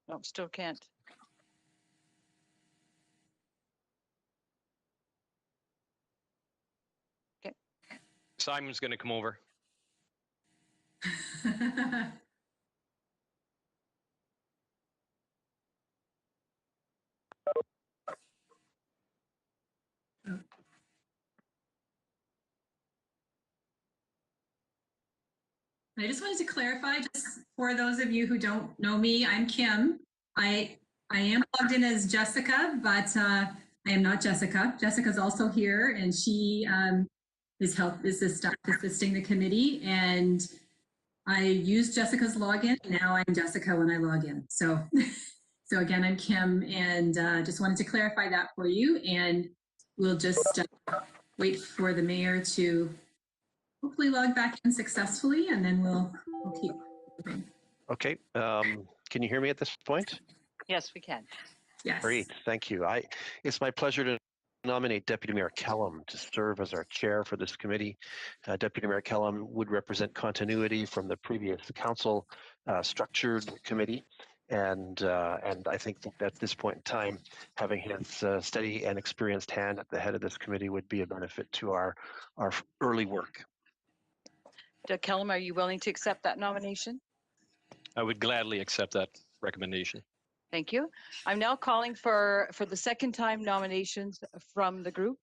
No, still can't. Okay. Simon's going to come over. I just wanted to clarify, just for those of you who don't know me, I'm Kim. I am logged in as Jessica, but I am not Jessica. Jessica's also here, and she is assisting the committee. And I use Jessica's login. Now I'm Jessica when I log in. So, so again, I'm Kim, and just wanted to clarify that for you. And we'll just wait for the mayor to hopefully log back in successfully, and then we'll keep moving. Okay. Can you hear me at this point? Yes, we can. Yes. Great. Thank you. It's my pleasure to nominate Deputy Mayor Kellum to serve as our chair for this committee. Deputy Mayor Kellum would represent continuity from the previous council structured committee. And I think that at this point in time, having his steady and experienced hand at the head of this committee would be a benefit to our early work. Doug Kellum, are you willing to accept that nomination? I would gladly accept that recommendation. Thank you. I'm now calling for the second time nominations from the group.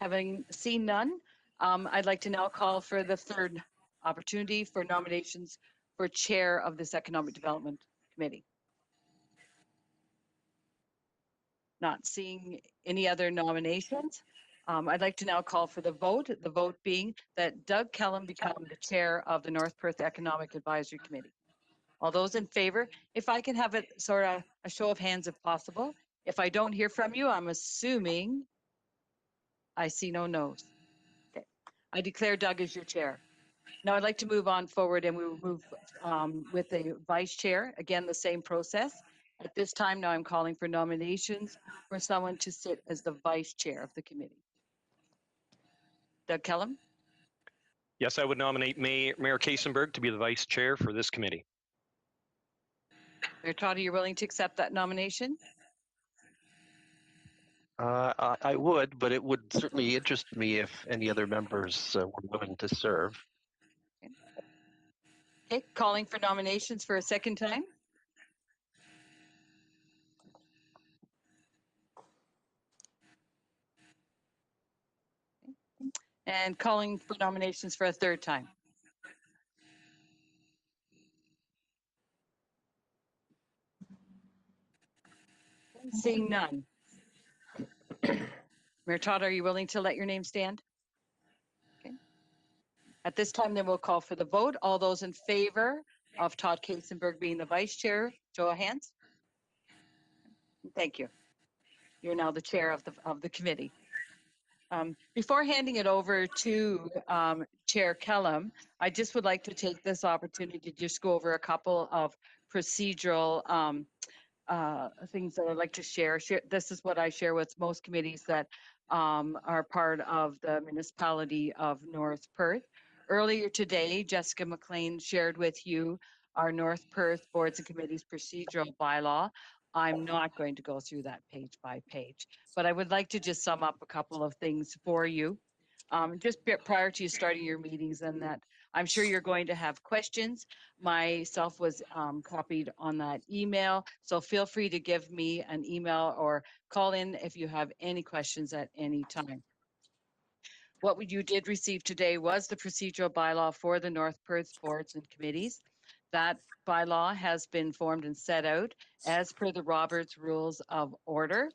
Having seen none, I'd like to now call for the third opportunity for nominations for chair of this Economic Development Committee. Not seeing any other nominations, I'd like to now call for the vote being that Doug Kellum become the chair of the North Perth Economic Advisory Committee. All those in favor, if I can have it sort of a show of hands if possible. If I don't hear from you, I'm assuming I see no no's. Okay. I declare Doug as your chair. Now I'd like to move on forward, and we will move with the vice chair. Again, the same process. At this time now I'm calling for nominations for someone to sit as the vice chair of the committee. Doug Kellum? Yes, I would nominate Mayor Kaysenberg to be the vice chair for this committee. Mayor Trotter, you're willing to accept that nomination? I would, but it would certainly interest me if any other members were willing to serve. Okay, calling for nominations for a second time. And calling for nominations for a third time. Seeing none. Mayor Todd, are you willing to let your name stand? Okay. At this time, then we'll call for the vote. All those in favor of Todd Kaysenberg being the vice chair, show of hands. Thank you. You're now the chair of the committee. Before handing it over to Chair Kellum, I just would like to take this opportunity to just go over a couple of procedural things that I'd like to share. This is what I share with most committees that are part of the municipality of North Perth. Earlier today, Jessica McLean shared with you our North Perth Boards and Committees procedural bylaw. I'm not going to go through that page by page, but I would like to just sum up a couple of things for you. Just prior to you starting your meetings, and that I'm sure you're going to have questions. Myself was copied on that email, so feel free to give me an email or call in if you have any questions at any time. What you did receive today was the procedural bylaw for the North Perth Boards and Committees. That bylaw has been formed and set out as per the Roberts Rules of Order.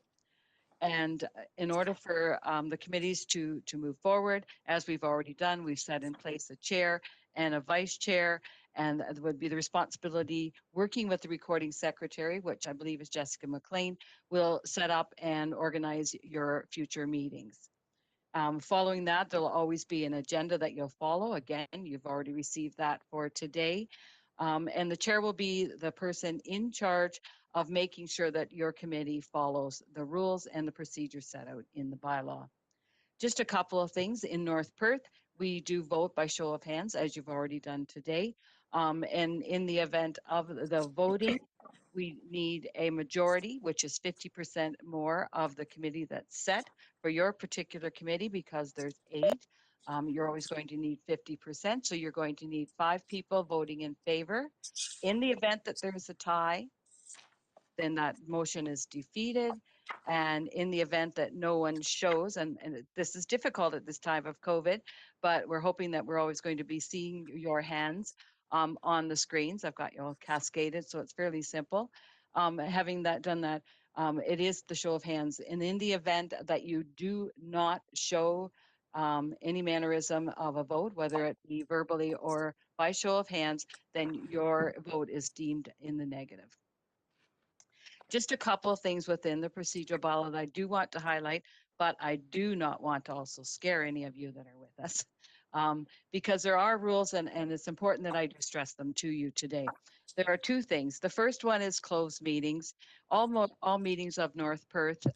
And in order for the committees to move forward, as we've already done, we've set in place a chair and a vice chair, and it would be the responsibility working with the recording secretary, which I believe is Jessica McLean, will set up and organize your future meetings. Following that, there'll always be an agenda that you'll follow. Again, you've already received that for today. And the chair will be the person in charge of making sure that your committee follows the rules and the procedures set out in the bylaw. Just a couple of things in North Perth. we do vote by show of hands, as you've already done today. And in the event of the voting, we need a majority, which is 50% more of the committee that's set for your particular committee, because there's 8. You're always going to need 50%. So you're going to need 5 people voting in favor. In the event that there's a tie, then that motion is defeated. And in the event that no one shows, and this is difficult at this time of COVID, but we're hoping that we're always going to be seeing your hands on the screens. I've got you all cascaded, so it's fairly simple. Having done that, it is the show of hands. And in the event that you do not show any mannerism of a vote, whether it be verbally or by show of hands, then your vote is deemed in the negative. Just a couple of things within the procedural bylaw that I do want to highlight, but I do not want to also scare any of you that are with us, because there are rules, and it's important that I do stress them to you today. There are 2 things. The first one is closed meetings. All meetings of North Perth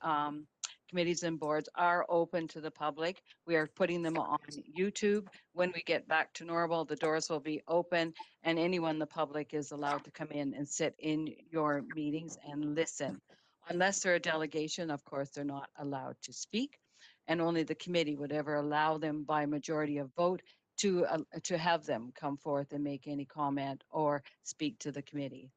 committees and boards are open to the public. We are putting them on YouTube. When we get back to normal, the doors will be open, and anyone in the public is allowed to come in and sit in your meetings and listen. Unless they're a delegation, of course, they're not allowed to speak, and only the committee would ever allow them by majority of vote to have them come forth and make any comment or speak to the committee.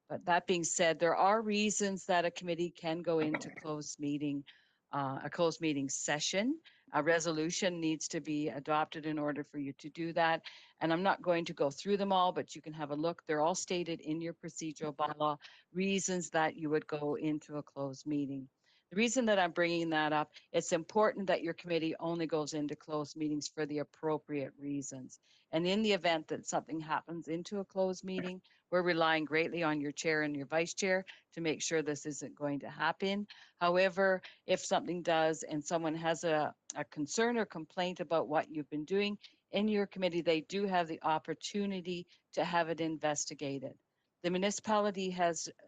But that being said, there are reasons that a committee can go into a closed meeting session. A resolution needs to be adopted in order for you to do that. And I'm not going to go through them all, but you can have a look. They're all stated in your procedural bylaw, reasons that you would go into a closed meeting. The reason that I'm bringing that up, it's important that your committee only goes into closed meetings for the appropriate reasons. And in the event that something happens into a closed meeting, we're relying greatly on your chair and your vice chair to make sure this isn't going to happen. However, if something does and someone has a concern or complaint about what you've been doing in your committee, they do have the opportunity to have it investigated. The municipality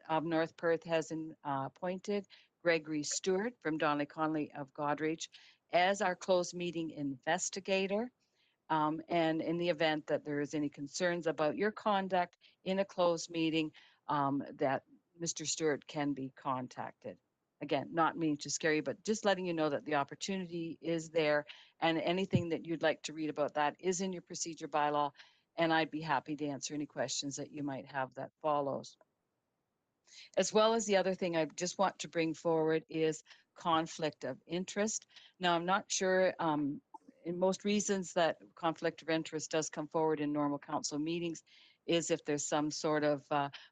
of North Perth has appointed Gregory Stewart from Donnelly Conley of Godrich as our closed meeting investigator. And in the event that there is any concerns about your conduct in a closed meeting, that Mr. Stewart can be contacted. Again, not meaning to scare you, but just letting you know that the opportunity is there, and anything that you'd like to read about that is in your procedure bylaw, and I'd be happy to answer any questions that you might have that follows. As well as the other thing I just want to bring forward is conflict of interest. Now, I'm not sure, in most reasons that conflict of interest does come forward in normal council meetings is if there's some sort of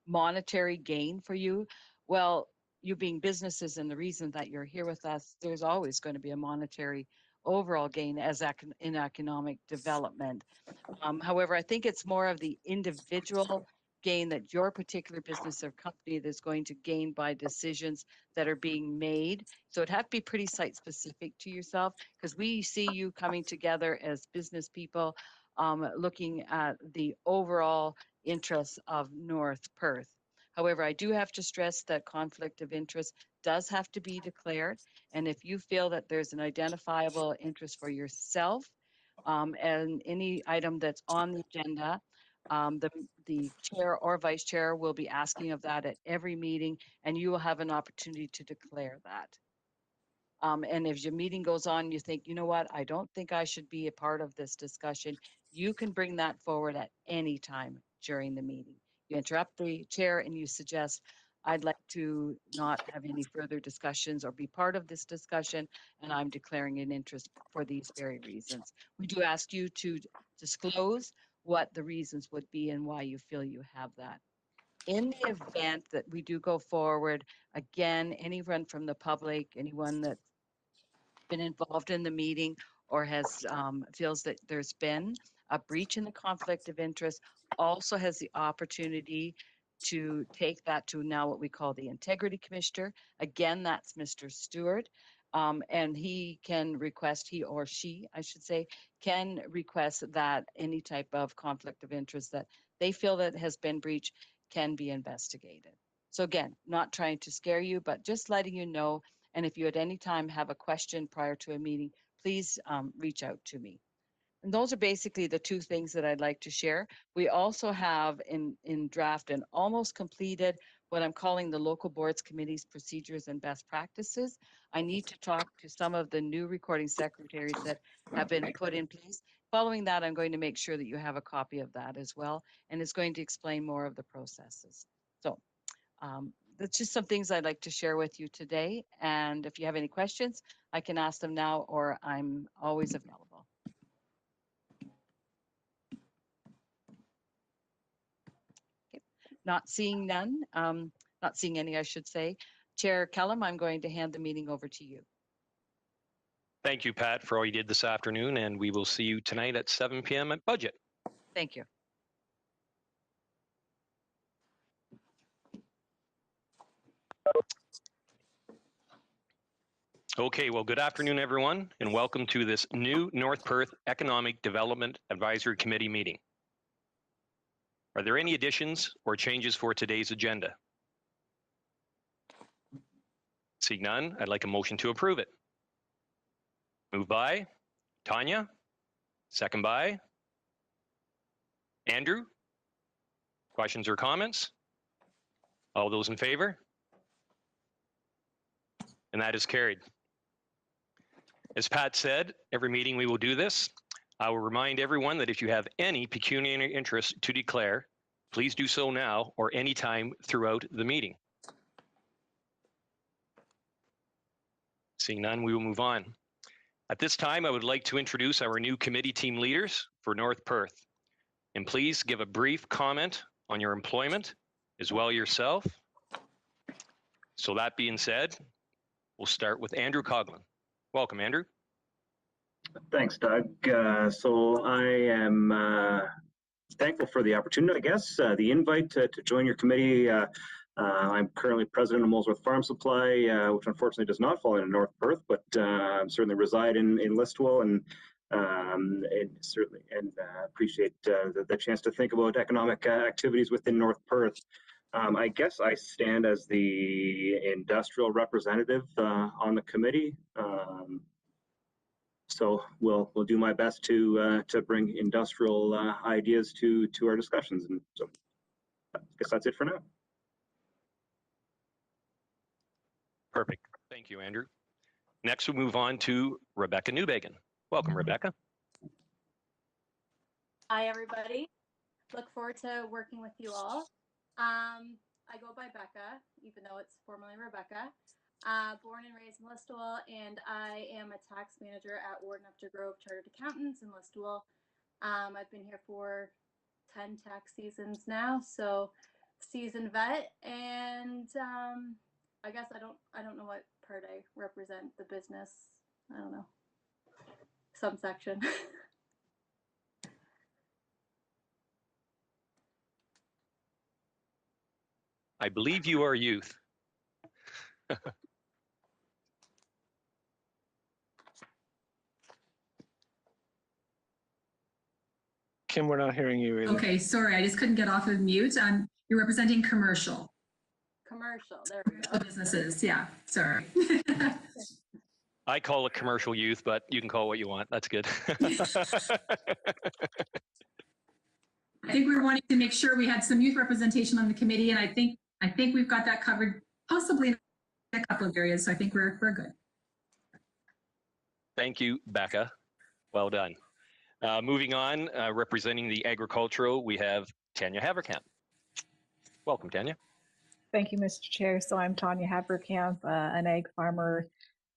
monetary gain for you. Well, you being businesses and the reason that you're here with us, there's always going to be a monetary overall gain as in economic development. However, I think it's more of the individual gain that your particular business or company is going to gain by decisions that are being made. So it'd have to be pretty site specific to yourself, because we see you coming together as business people, looking at the overall interests of North Perth. However, I do have to stress that conflict of interest does have to be declared. And if you feel that there's an identifiable interest for yourself, and any item that's on the agenda, the chair or vice chair will be asking of that at every meeting, and you will have an opportunity to declare that. And if your meeting goes on, you think, you know what, I don't think I should be a part of this discussion, you can bring that forward at any time during the meeting. You interrupt the chair and you suggest, I'd like to not have any further discussions or be part of this discussion, and I'm declaring an interest for these very reasons. We do ask you to disclose what the reasons would be and why you feel you have that. In the event that we do go forward, again, anyone from the public, anyone that's been involved in the meeting or has feels that there's been a breach in the conflict of interest, also has the opportunity to take that to now what we call the Integrity Commissioner. Again, that's Mr. Stewart. And he can request, he or she, I should say, can request that any type of conflict of interest that they feel that has been breached can be investigated. So again, not trying to scare you, but just letting you know. And if you at any time have a question prior to a meeting, please reach out to me. And those are basically the two things that I'd like to share. We also have in draft and almost completed what I'm calling the local boards, committees, procedures, and best practices. I need to talk to some of the new recording secretaries that have been put in place. Following that, I'm going to make sure that you have a copy of that as well, and it's going to explain more of the processes. So that's just some things I'd like to share with you today. And if you have any questions, I can ask them now, or I'm always available. Okay. Not seeing none, not seeing any, I should say. Chair Kellum, I'm going to hand the meeting over to you. Thank you, Pat, for all you did this afternoon, and we will see you tonight at 7 p.m. at Budget. Thank you. Okay, well, good afternoon, everyone, and welcome to this new North Perth Economic Development Advisory Committee meeting. Are there any additions or changes for today's agenda? Seeing none, I'd like a motion to approve it. Moved by Tanya, second by Andrew. Questions or comments? All those in favor? And that is carried. As Pat said, every meeting we will do this. I will remind everyone that if you have any pecuniary interest to declare, please do so now or anytime throughout the meeting. Seeing none, we will move on. At this time, I would like to introduce our new committee team leaders for North Perth. And please give a brief comment on your employment as well yourself. So that being said, we'll start with Andrew Coughlin. Welcome, Andrew. Thanks, Doug. So I am thankful for the opportunity, I guess, the invite to join your committee. I'm currently president of Molesworth Farm Supply, which unfortunately does not fall into North Perth, but certainly reside in Listowel, and certainly appreciate the chance to think about economic activities within North Perth. I guess I stand as the industrial representative on the committee. So we'll do my best to bring industrial ideas to our discussions, and so I guess that's it for now. Perfect. Thank you, Andrew. Next, we'll move on to Rebecca Newbegan. Welcome, Rebecca. Hi, everybody. Look forward to working with you all. I go by Becca, even though it's formerly Rebecca. Born and raised in Listowel, and I am a tax manager at Warden Upter Grove Chartered Accountants in Listowel. I've been here for 10 tax seasons now, so seasoned vet, and I guess I don't know what part I represent, the business, I don't know, some section. I believe you are youth. Kim, we're not hearing you either. Okay, sorry, I just couldn't get off of mute. You're representing commercial. Commercial, there we go. Businesses, yeah, sorry. I call it commercial youth, but you can call it what you want. That's good. I think we were wanting to make sure we had some youth representation on the committee, and I think we've got that covered, possibly in a couple of areas. So I think we're good. Thank you, Becca. Well done. Moving on, representing the agricultural, we have Tanya Haverkamp. Welcome, Tanya. Thank you, Mr. Chair. So I'm Tanya Haverkamp, an egg farmer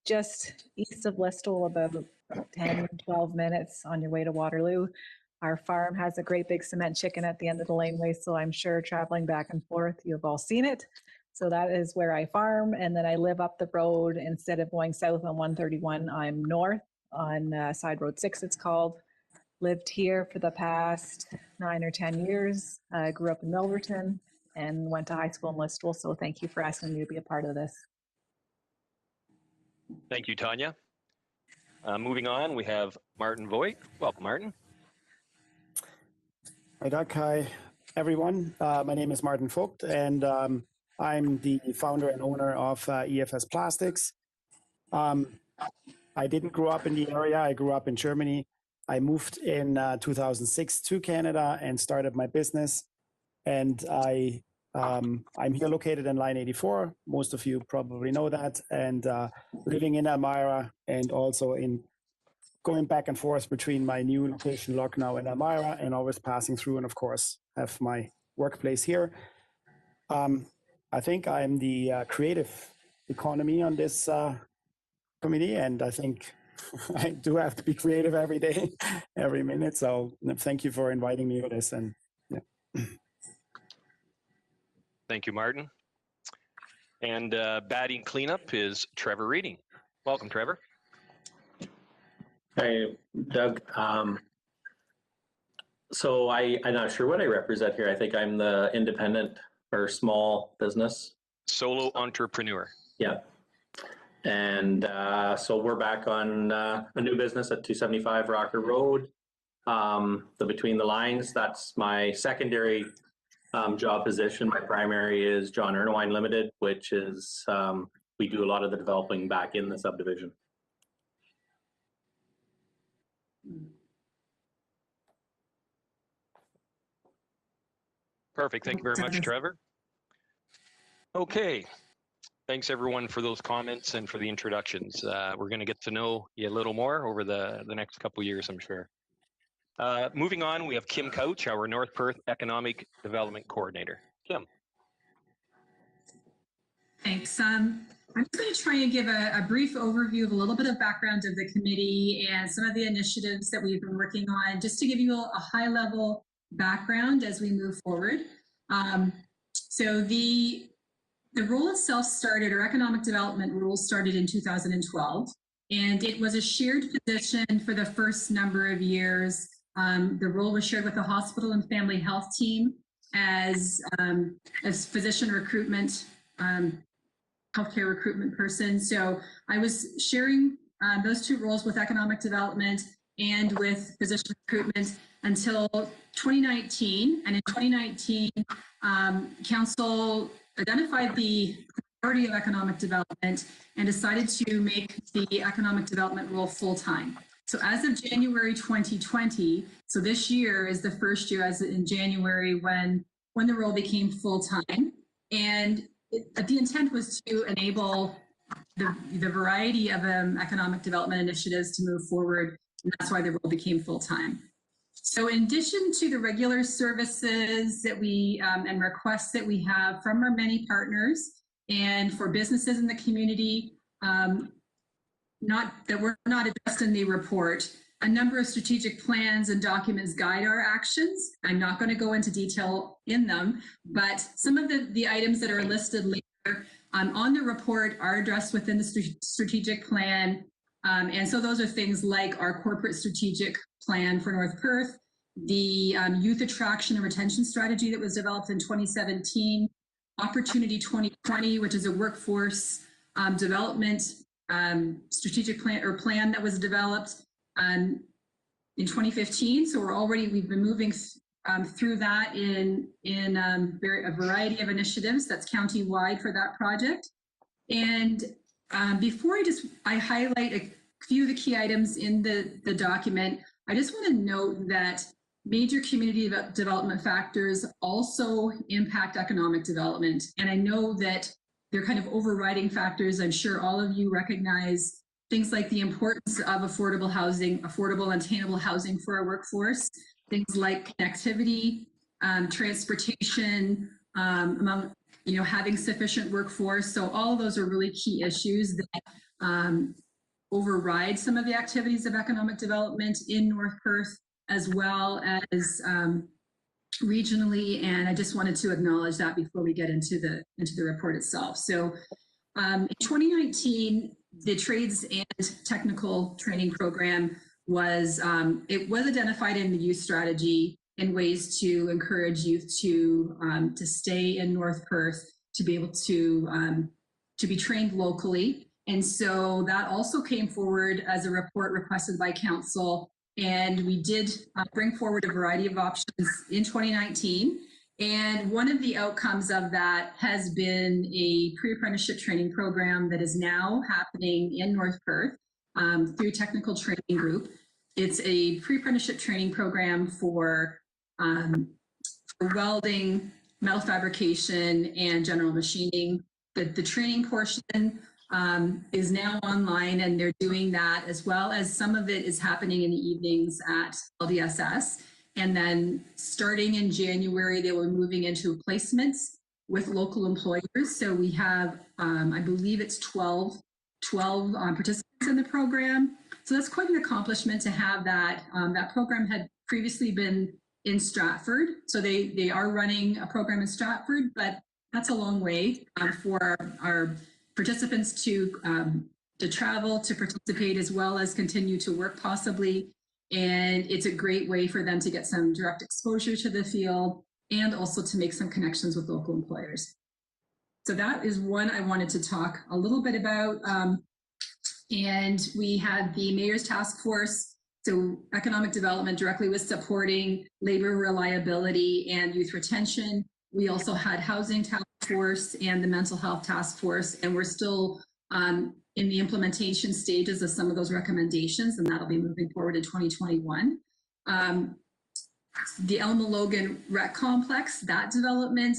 just east of Listowel, about 10, 12 minutes on your way to Waterloo. Our farm has a great big cement chicken at the end of the laneway, so I'm sure traveling back and forth, you've all seen it. So that is where I farm, and then I live up the road. Instead of going south on 131, I'm north on Side Road 6, it's called. Lived here for the past 9 or 10 years. Grew up in Milverton and went to high school in Listowel, so thank you for asking me to be a part of this. Thank you, Tanya. Moving on, we have Martin Voigt. Welcome, Martin. Hi, Doug. Hi, everyone. My name is Martin Vogt, and I'm the founder and owner of EFS Plastics. I didn't grow up in the area. I grew up in Germany, I moved in 2006 to Canada and started my business. And I'm here located in Line 84. Most of you probably know that. And living in Elmira and also in going back and forth between my new location, Lucknow and Elmira, and always passing through and, of course, have my workplace here. I think I'm the creative economy on this committee, and I think I do have to be creative every day, every minute. So thank you for inviting me to this. And yeah. Thank you, Martin. And batting cleanup is Trevor Reading. Welcome, Trevor. Hi, Doug. So I'm not sure what I represent here. I think I'm the independent or small business. Solo entrepreneur. Yeah. And so we're back on a new business at 275 Rocker Road. The Between the Lines, that's my secondary job position. My primary is John Ernewine Limited, which is, we do a lot of the developing back in the subdivision. Perfect. Thank you very much, Trevor. Okay. Thanks, everyone, for those comments and for the introductions. We're going to get to know you a little more over the next couple of years, I'm sure. Moving on, we have Kim Couch, our North Perth Economic Development Coordinator. Kim. Thanks. I'm just going to try and give a brief overview of a little bit of background of the committee and some of the initiatives that we've been working on, just to give you a high-level background as we move forward. So the role itself started, or economic development role started in 2012, and it was a shared position for the first number of years. The role was shared with the hospital and family health team as physician recruitment, healthcare recruitment person. So I was sharing those two roles with economic development and with physician recruitment until 2019. And in 2019, Council identified the priority of economic development and decided to make the economic development role full-time. So as of January 2020, so this year is the first year as in January when the role became full-time. And the intent was to enable the variety of economic development initiatives to move forward. And that's why the role became full-time. So in addition to the regular services that we and requests that we have from our many partners and for businesses in the community, not that we're not addressed in the report, a number of strategic plans and documents guide our actions. I'm not going to go into detail in them, but some of the items that are listed later on the report are addressed within the strategic plan. And so those are things like our corporate strategic plan for North Perth, the youth attraction and retention strategy that was developed in 2017, Opportunity 2020, which is a workforce development strategic plan that was developed in 2015. So we've been moving through that in a variety of initiatives that's county-wide for that project. And before I highlight a few of the key items in the document, I just want to note that major community development factors also impact economic development. And I know that they're kind of overriding factors. I'm sure all of you recognize things like the importance of affordable housing, affordable and attainable housing for our workforce, things like connectivity, transportation, among having sufficient workforce. So all of those are really key issues that override some of the activities of economic development in North Perth, as well as regionally. And I just wanted to acknowledge that before we get into the report itself. So in 2019, the trades and technical training program was identified in the youth strategy in ways to encourage youth to stay in North Perth, to be able to be trained locally. And so that also came forward as a report requested by council. And we did bring forward a variety of options in 2019. And one of the outcomes of that has been a pre-apprenticeship training program that is now happening in North Perth through Technical Training Group. it's a pre-apprenticeship training program for welding, metal fabrication, and general machining. The training portion is now online, and they're doing that, as well as some of it is happening in the evenings at LDSS. And then starting in January, they were moving into placements with local employers. So we have, I believe it's 12 participants in the program. So that's quite an accomplishment to have that. That program had previously been in Stratford. So they are running a program in Stratford, but that's a long way for our participants to travel, to participate, as well as continue to work possibly. And it's a great way for them to get some direct exposure to the field and also to make some connections with local employers. So that is one I wanted to talk a little bit about. And we had the Mayor's Task Force. So economic development directly was supporting labor reliability and youth retention. We also had Housing Task Force and the Mental Health Task Force, and we're still in the implementation stages of some of those recommendations, and that'll be moving forward in 2021. The Elma Logan Rec Complex, that development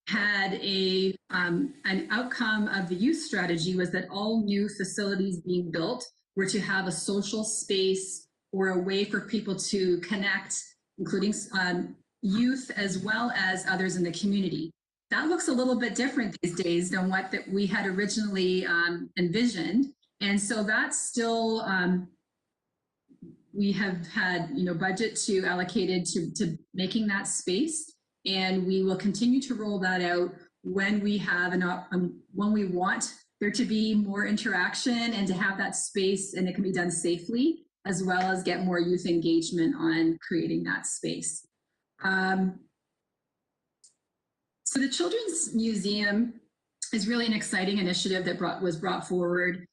had an outcome of the youth strategy was that all new facilities being built were to have a social space or a way for people to connect, including youth as well as others in the community. That looks a little bit different these days than what that we had originally envisioned. And so that's still, we have had, budget to allocated to making that space. And we will continue to roll that out when we have when we want there to be more interaction and to have that space, and it can be done safely, as well as get more youth engagement on creating that space. So the Children's Museum is really an exciting initiative that was brought forward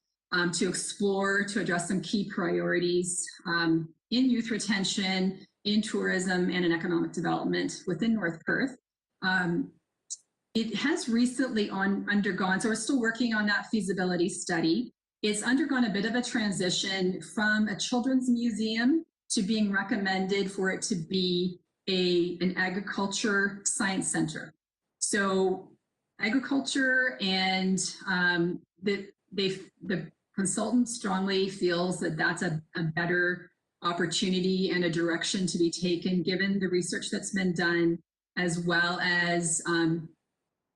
to explore, to address some key priorities in youth retention, in tourism, and in economic development within North Perth. It has recently undergone, so we're still working on that feasibility study. It's undergone a bit of a transition from a children's museum to being recommended for it to be an agriculture science center. So agriculture, and the consultant strongly feels that that's a better opportunity and a direction to be taken, given the research that's been done, as well as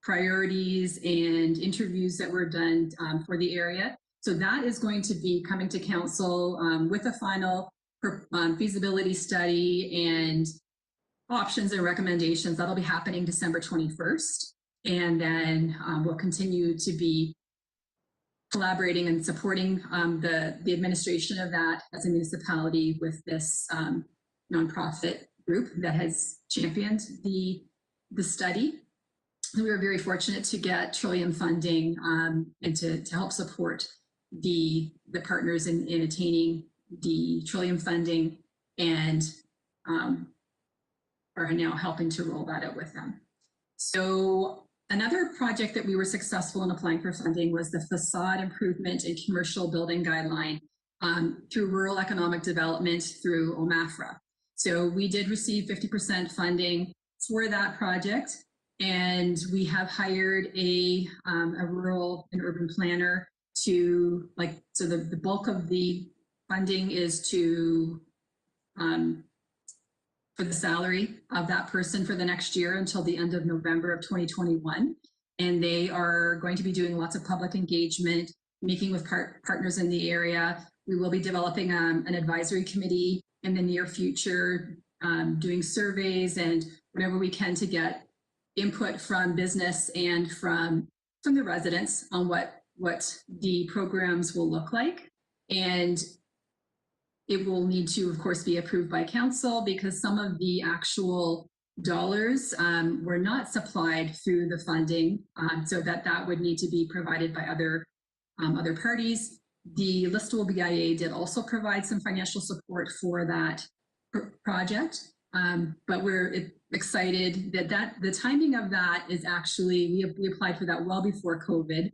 priorities and interviews that were done for the area. So that is going to be coming to council with a final feasibility study and options and recommendations. That'll be happening December 21st. And then we'll continue to be collaborating and supporting the administration of that as a municipality with this nonprofit group that has championed the study. We were very fortunate to get Trillium funding and to help support the partners in attaining the Trillium funding, and are now helping to roll that out with them. So another project that we were successful in applying for funding was the facade improvement and commercial building guideline through rural economic development through OMAFRA. So we did receive 50% funding for that project, and we have hired a rural and urban planner to, so the bulk of the funding is to for the salary of that person for the next year until the end of November of 2021. And they are going to be doing lots of public engagement, meeting with partners in the area. We will be developing an advisory committee in the near future, doing surveys and whatever we can to get input from business and from the residents on what the programs will look like. And it will need to, of course, be approved by council, because some of the actual dollars were not supplied through the funding, so that would need to be provided by other parties. The Listowel BIA did also provide some financial support for that project, but we're excited that the timing of that is actually, we applied for that well before COVID,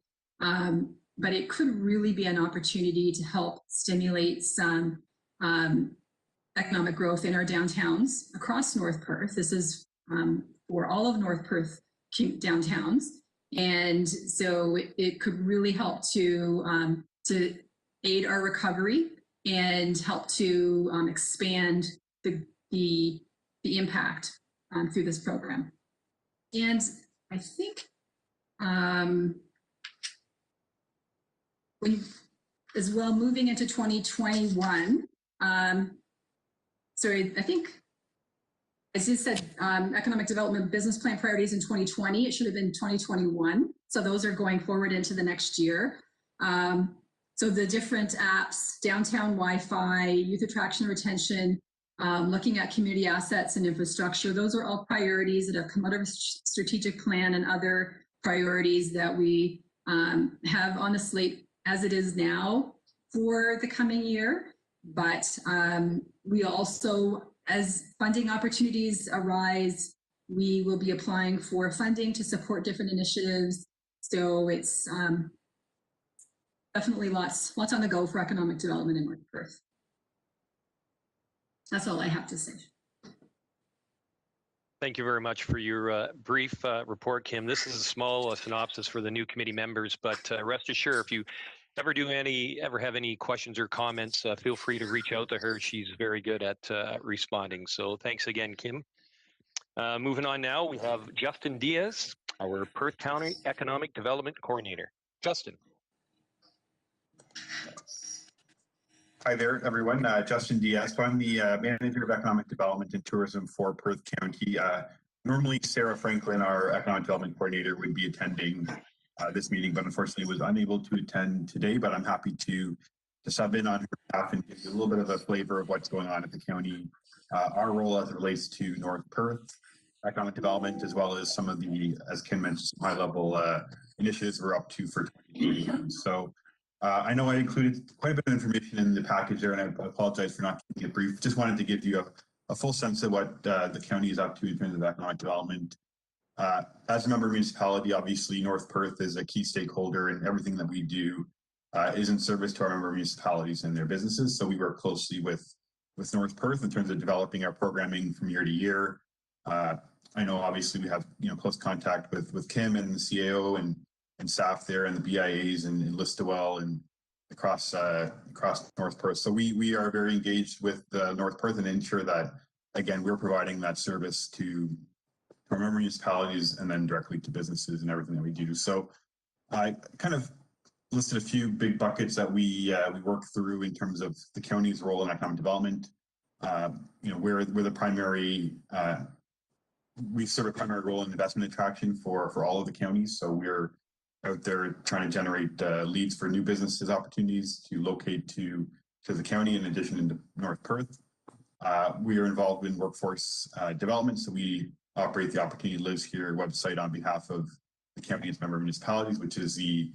but it could really be an opportunity to help stimulate some economic growth in our downtowns across North Perth. This is for all of North Perth downtowns. And so it could really help to aid our recovery and help to expand the impact through this program. And I think when as well moving into 2021, sorry, I think as you said, economic development business plan priorities in 2020, it should have been 2021. So those are going forward into the next year. So the different apps, downtown Wi-Fi, youth attraction and retention, looking at community assets and infrastructure, those are all priorities that have come out of a strategic plan and other priorities that we have on the slate as it is now for the coming year. But we also, as funding opportunities arise, we will be applying for funding to support different initiatives. So it's definitely lots on the go for economic development in North Perth. That's all I have to say. Thank you very much for your brief report, Kim. This is a small synopsis for the new committee members, but rest assured, if you ever have any questions or comments, feel free to reach out to her. She's very good at responding. So thanks again, Kim. Moving on now, we have Justin Diaz, our Perth County Economic Development Coordinator. Justin. Hi there, everyone. Justin Diaz. So I'm the Manager of Economic Development and Tourism for Perth County. Normally, Sarah Franklin, our Economic Development Coordinator, would be attending this meeting, but unfortunately was unable to attend today. But I'm happy to sub in on her behalf and give you a little bit of a flavor of what's going on at the county, our role as it relates to North Perth economic development, as well as some of the, as Kim mentioned, some high-level initiatives we're up to for 2021. So I know I included quite a bit of information in the package there, and I apologize for not keeping it brief. Just wanted to give you a full sense of what the county is up to in terms of economic development. As a member municipality, obviously, North Perth is a key stakeholder, and everything that we do is in service to our member municipalities and their businesses. So we work closely with North Perth in terms of developing our programming from year to year. I know, obviously, we have close contact with Kim and the CAO and staff there, and the BIAs and Listowel and across North Perth. So we are very engaged with North Perth and ensure that, again, we're providing that service to our member municipalities and then directly to businesses and everything that we do. So I kind of listed a few big buckets that we work through in terms of the county's role in economic development. We're the primary. We serve a primary role in investment attraction for all of the counties. So we're out there trying to generate leads for new businesses opportunities to locate to the county in addition to North Perth. We are involved in workforce development. So we operate the Opportunity Lives Here website on behalf of the county and its member municipalities, which is the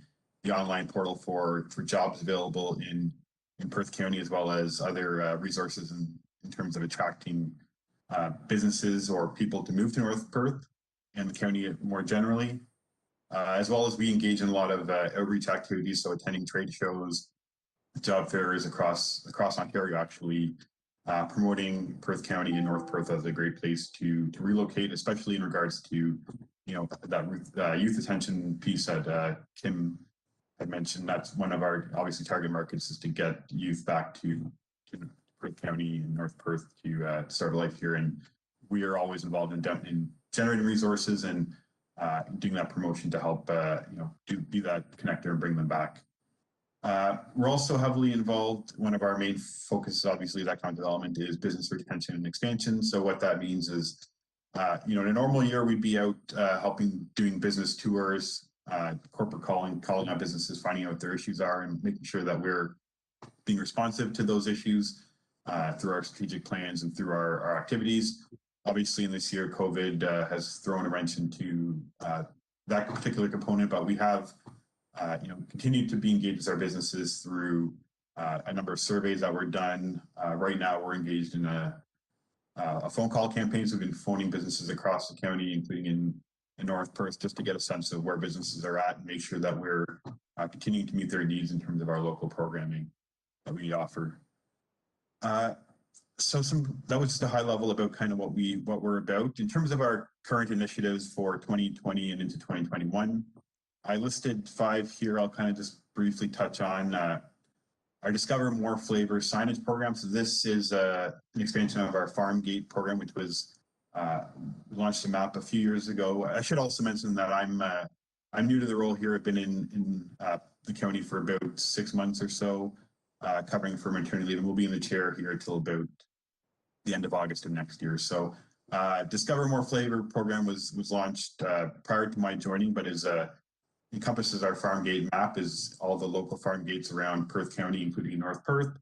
online portal for jobs available in Perth County, as well as other resources in terms of attracting businesses or people to move to North Perth and the county more generally. As well as we engage in a lot of outreach activities, so attending trade shows, job fairs across Ontario, actually promoting Perth County and North Perth as a great place to relocate, especially in regards to that youth attention piece that Kim had mentioned. That's one of our obviously target markets, is to get youth back to Perth County and North Perth to start a life here, and we are always involved in generating resources and doing that promotion to help be that connector and bring them back. We're also heavily involved. One of our main focuses, obviously, is economic development, is business retention and expansion. So what that means is, in a normal year, we'd be out doing business tours, corporate calling on businesses, finding out what their issues are, and making sure that we're being responsive to those issues through our strategic plans and through our activities. Obviously, in this year, COVID has thrown a wrench into that particular component, but we have continued to be engaged with our businesses through a number of surveys that were done. Right now, we're engaged in a phone call campaign. So we've been phoning businesses across the county, including in North Perth, just to get a sense of where businesses are at and make sure that we're continuing to meet their needs in terms of our local programming that we offer. So that was just a high level about kind of what we're about. In terms of our current initiatives for 2020 and into 2021, I listed 5 here. I'll kind of just briefly touch on our Discover More Flavor signage program. So this is an expansion of our Farm Gate program, which was launched a map a few years ago. I should also mention that I'm new to the role here. I've been in the county for about 6 months or so, covering for maternity leave, and we'll be in the chair here until about the end of August of next year. So Discover More Flavor program was launched prior to my joining, but encompasses our farm gate map, is all the local farm gates around Perth County, including North Perth.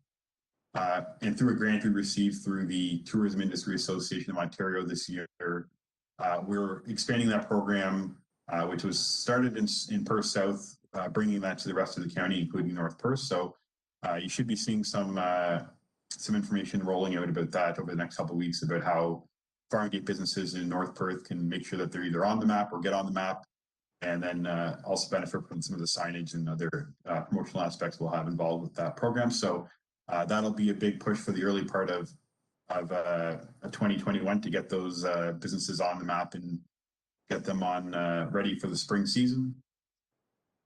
And through a grant we received through the Tourism Industry Association of Ontario this year, we're expanding that program, which was started in Perth South, bringing that to the rest of the county, including North Perth. So you should be seeing some information rolling out about that over the next couple of weeks about how farm gate businesses in North Perth can make sure that they're either on the map or get on the map, and then also benefit from some of the signage and other promotional aspects we'll have involved with that program. So that'll be a big push for the early part of 2021 to get those businesses on the map and get them on ready for the spring season.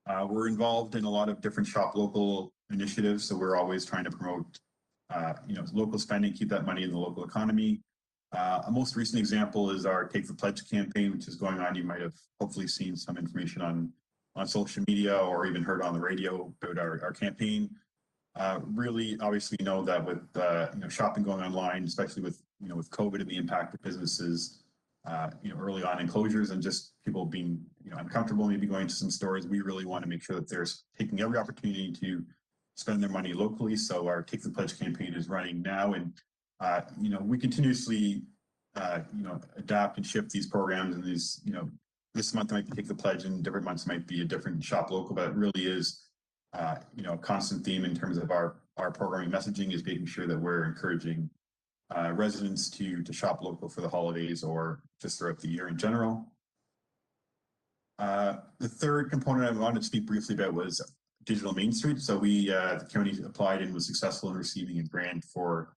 We're involved in a lot of different shop local initiatives, so we're always trying to promote local spending, keep that money in the local economy. A most recent example is our Take the Pledge campaign, which is going on. You might have hopefully seen some information on social media or even heard on the radio about our campaign. Really, obviously, know that with shopping going online, especially with COVID and the impact of businesses, early on in closures and just people being uncomfortable, maybe going to some stores, we really want to make sure that they're taking every opportunity to spend their money locally. So our Take the Pledge campaign is running now, and we continuously adapt and shift these programs, and these this month might be Take the Pledge and different months might be a different shop local, but it really is a constant theme in terms of our programming messaging is making sure that we're encouraging residents to shop local for the holidays or just throughout the year in general. The third component I wanted to speak briefly about was Digital Main Street. So the county applied and was successful in receiving a grant for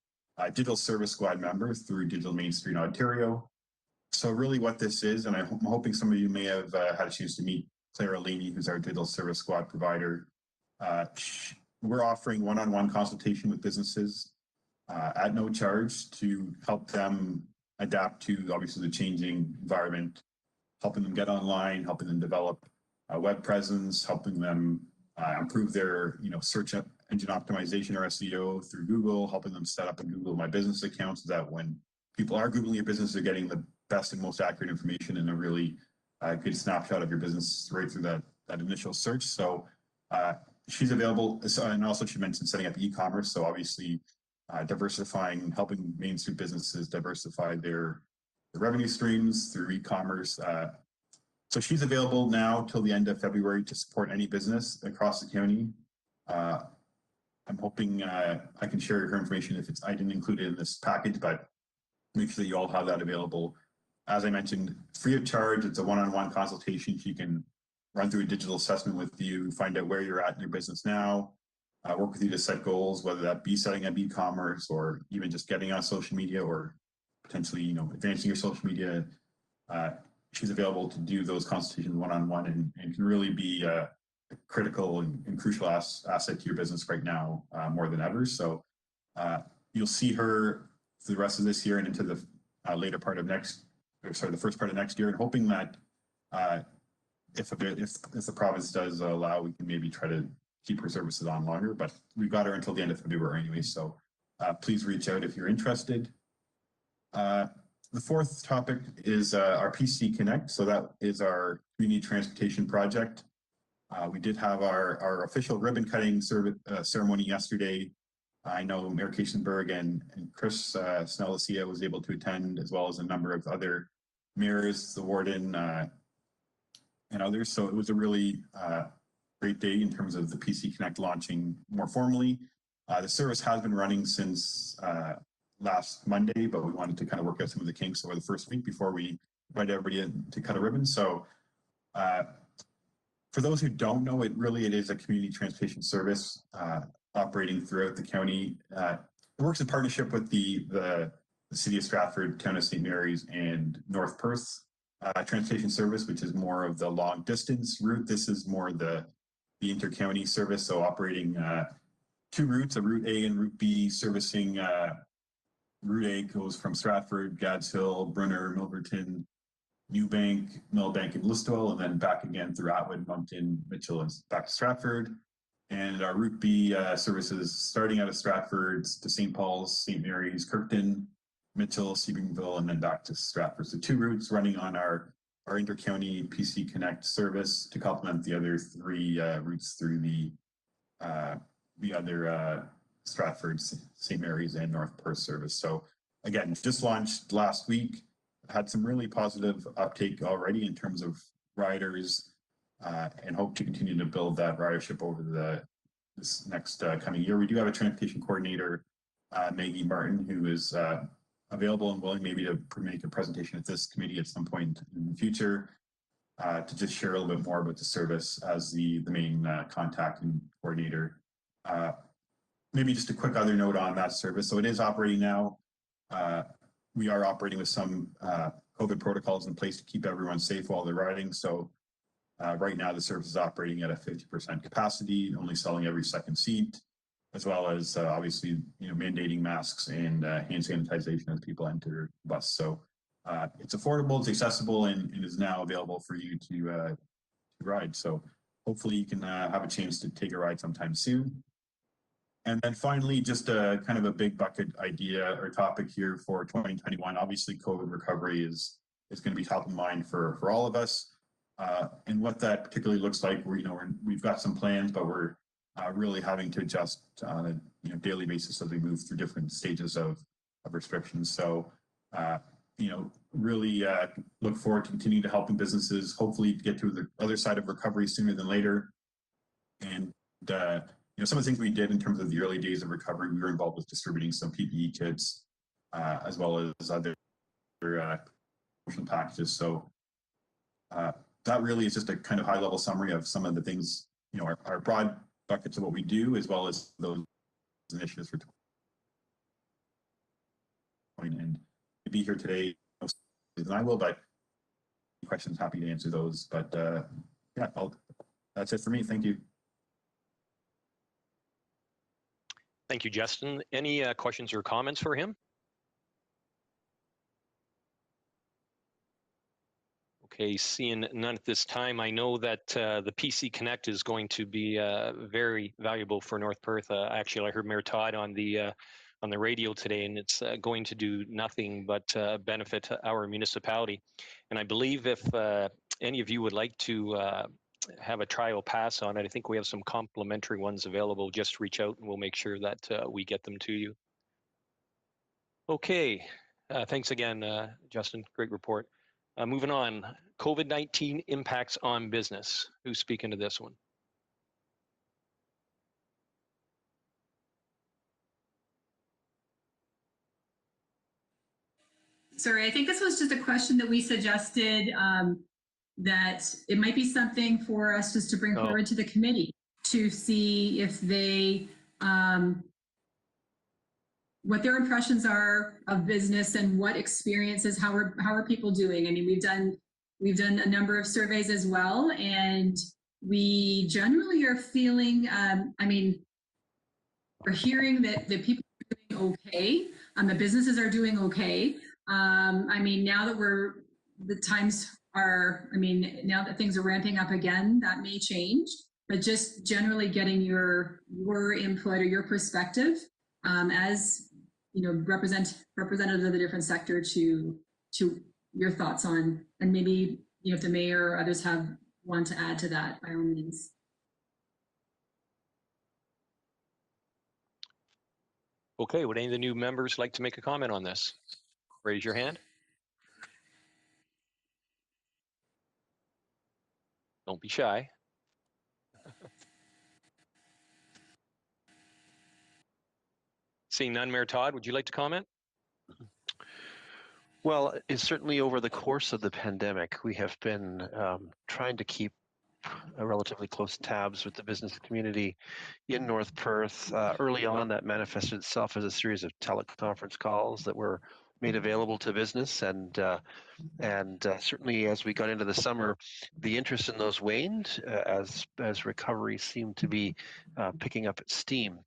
Digital Service Squad members through Digital Main Street Ontario. So really what this is, and I'm hoping some of you may have had a chance to meet Clara Laney, who's our Digital Service Squad provider. We're offering one-on-one consultation with businesses at no charge to help them adapt to obviously the changing environment, helping them get online, helping them develop a web presence, helping them improve their search engine optimization or SEO through Google, helping them set up a Google My Business account so that when people are Googling your business, they're getting the best and most accurate information and a really good snapshot of your business right through that initial search. So she's available, and also she mentioned setting up e-commerce. So obviously diversifying, helping Main Street businesses diversify their revenue streams through e-commerce. So she's available now till the end of February to support any business across the county. I'm hoping I can share her information if I didn't include it in this package, but make sure that you all have that available. As I mentioned, free of charge. It's a one-on-one consultation. She can run through a digital assessment with you, find out where you're at in your business now, work with you to set goals, whether that be setting up e-commerce or even just getting on social media or potentially, advancing your social media. She's available to do those consultations one-on-one and can really be a critical and crucial asset to your business right now, more than ever. So you'll see her for the rest of this year and into the later part of the first part of next year, and hoping that if the province does allow, we can maybe try to keep her services on longer, but we've got her until the end of February anyway. So please reach out if you're interested. The fourth topic is our PC Connect. So that is our community transportation project. We did have our official ribbon cutting ceremony yesterday. I know Mayor Kassenberg and Chris Snell-Lucia was able to attend, as well as a number of other mayors, the warden, and others. So it was a really great day in terms of the PC Connect launching more formally. The service has been running since last Monday, but we wanted to kind of work out some of the kinks over the first week before we invite everybody in to cut a ribbon. So for those who don't know, it is a community transportation service operating throughout the county. works in partnership with the City of Stratford, Town of St. Mary's, and North Perth transportation service, which is more of the long distance route. This is more the inter-county service, so operating two routes, a Route A and Route B, servicing Route A goes from Stratford, Gads Hill, Brunner, Milverton, Newbank, Millbank, and Listowel, and then back again through Atwood, Moncton, Mitchell, and back to Stratford. And our Route B services starting out of Stratford to St. Paul's, St. Mary's, Kirkton, Mitchell, Sebringville, and then back to Stratford. So two routes running on our inter-county PC Connect service to complement the other three routes through the other Stratford, St. Mary's, and North Perth service. So again, just launched last week, had some really positive uptake already in terms of riders, and hope to continue to build that ridership over this next coming year. We do have a transportation coordinator, Maggie Martin, who is available and willing maybe to make a presentation at this committee at some point in the future to just share a little bit more about the service as the main contact and coordinator. Maybe just a quick other note on that service. So it is operating now. We are operating with some COVID protocols in place to keep everyone safe while they're riding. So right now the service is operating at a 50% capacity, only selling every second seat, as well as obviously mandating masks and hand sanitization as people enter the bus. So it's affordable, it's accessible, and is now available for you to ride. So hopefully you can have a chance to take a ride sometime soon. And then finally, just a kind of a big bucket idea or topic here for 2021. Obviously, COVID recovery is going to be top of mind for all of us. And what that particularly looks like, we've got some plans, but we're really having to adjust on a daily basis as we move through different stages of restrictions. So, really look forward to continuing to helping businesses, hopefully to get to the other side of recovery sooner than later. And some of the things we did in terms of the early days of recovery, we were involved with distributing some PPE kits, as well as other promotional packages. So that really is just a kind of high-level summary of some of the things, our broad buckets of what we do, as well as those initiatives for 2020. And to be here today, than I will, but questions, happy to answer those. But yeah, that's it for me. Thank you. Thank you, Justin. Any questions or comments for him? Okay, seeing none at this time, I know that the PC Connect is going to be very valuable for North Perth. Actually, I heard Mayor Todd on the radio today, and it's going to do nothing but benefit our municipality. And I believe if any of you would like to have a trial pass on it, I think we have some complimentary ones available. Just reach out and we'll make sure that we get them to you. Okay, thanks again, Justin. Great report. Moving on, COVID-19 impacts on business. Who's speaking to this one? Sorry, I think this was just a question that we suggested that it might be something for us just to bring forward to the committee to see if they, what their impressions are of business and what experiences, how are people doing? I mean, we've done a number of surveys as well, and we generally are feeling, we're hearing that people are doing okay, the businesses are doing okay. Now that the times are, now that things are ramping up again, that may change, but just generally getting your input or your perspective as, representative of the different sector to your thoughts on, and maybe, if the mayor or others want to add to that, by all means. Okay, would any of the new members like to make a comment on this? Raise your hand. Don't be shy. Seeing none, Mayor Todd, would you like to comment? Well, it's certainly over the course of the pandemic, we have been trying to keep relatively close tabs with the business community in North Perth. Early on, that manifested itself as a series of teleconference calls that were made available to business, and certainly as we got into the summer, the interest in those waned as recovery seemed to be picking up its steam.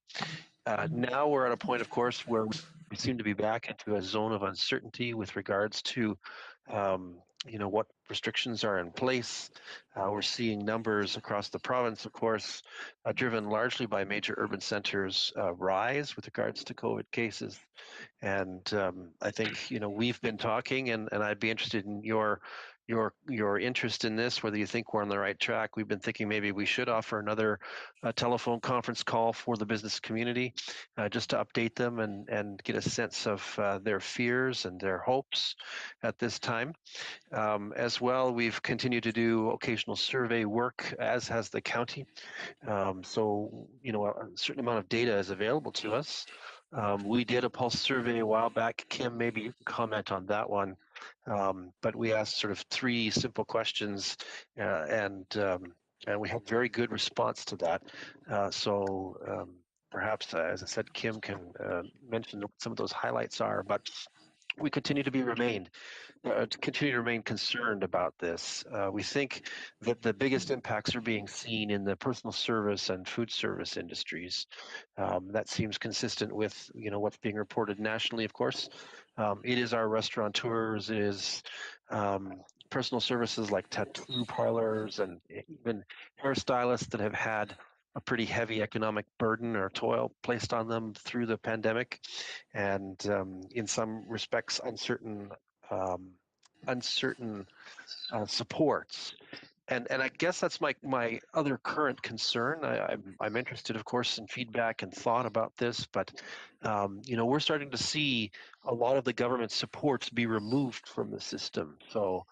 Now we're at a point, of course, where we seem to be back into a zone of uncertainty with regards to what restrictions are in place. We're seeing numbers across the province, of course, driven largely by major urban centers rise with regards to COVID cases. And I think, we've been talking, and I'd be interested in your interest in this, whether you think we're on the right track. We've been thinking maybe we should offer another telephone conference call for the business community, just to update them and get a sense of their fears and their hopes at this time. As well, we've continued to do occasional survey work, as has the county. So, a certain amount of data is available to us. We did a pulse survey a while back. Kim, maybe you can comment on that one. But we asked sort of 3 simple questions, and we had very good response to that. Perhaps, as I said, Kim can mention what some of those highlights are. But we continue to remain concerned about this. We think that the biggest impacts are being seen in the personal service and food service industries. That seems consistent with what's being reported nationally. Of course, it is our restaurateurs, it is personal services like tattoo parlors and even hairstylists that have had a pretty heavy economic burden or toil placed on them through the pandemic, and in some respects uncertain supports. And I guess that's my other current concern. I'm interested, of course, in feedback and thought about this, but we're starting to see a lot of the government supports be removed from the system. So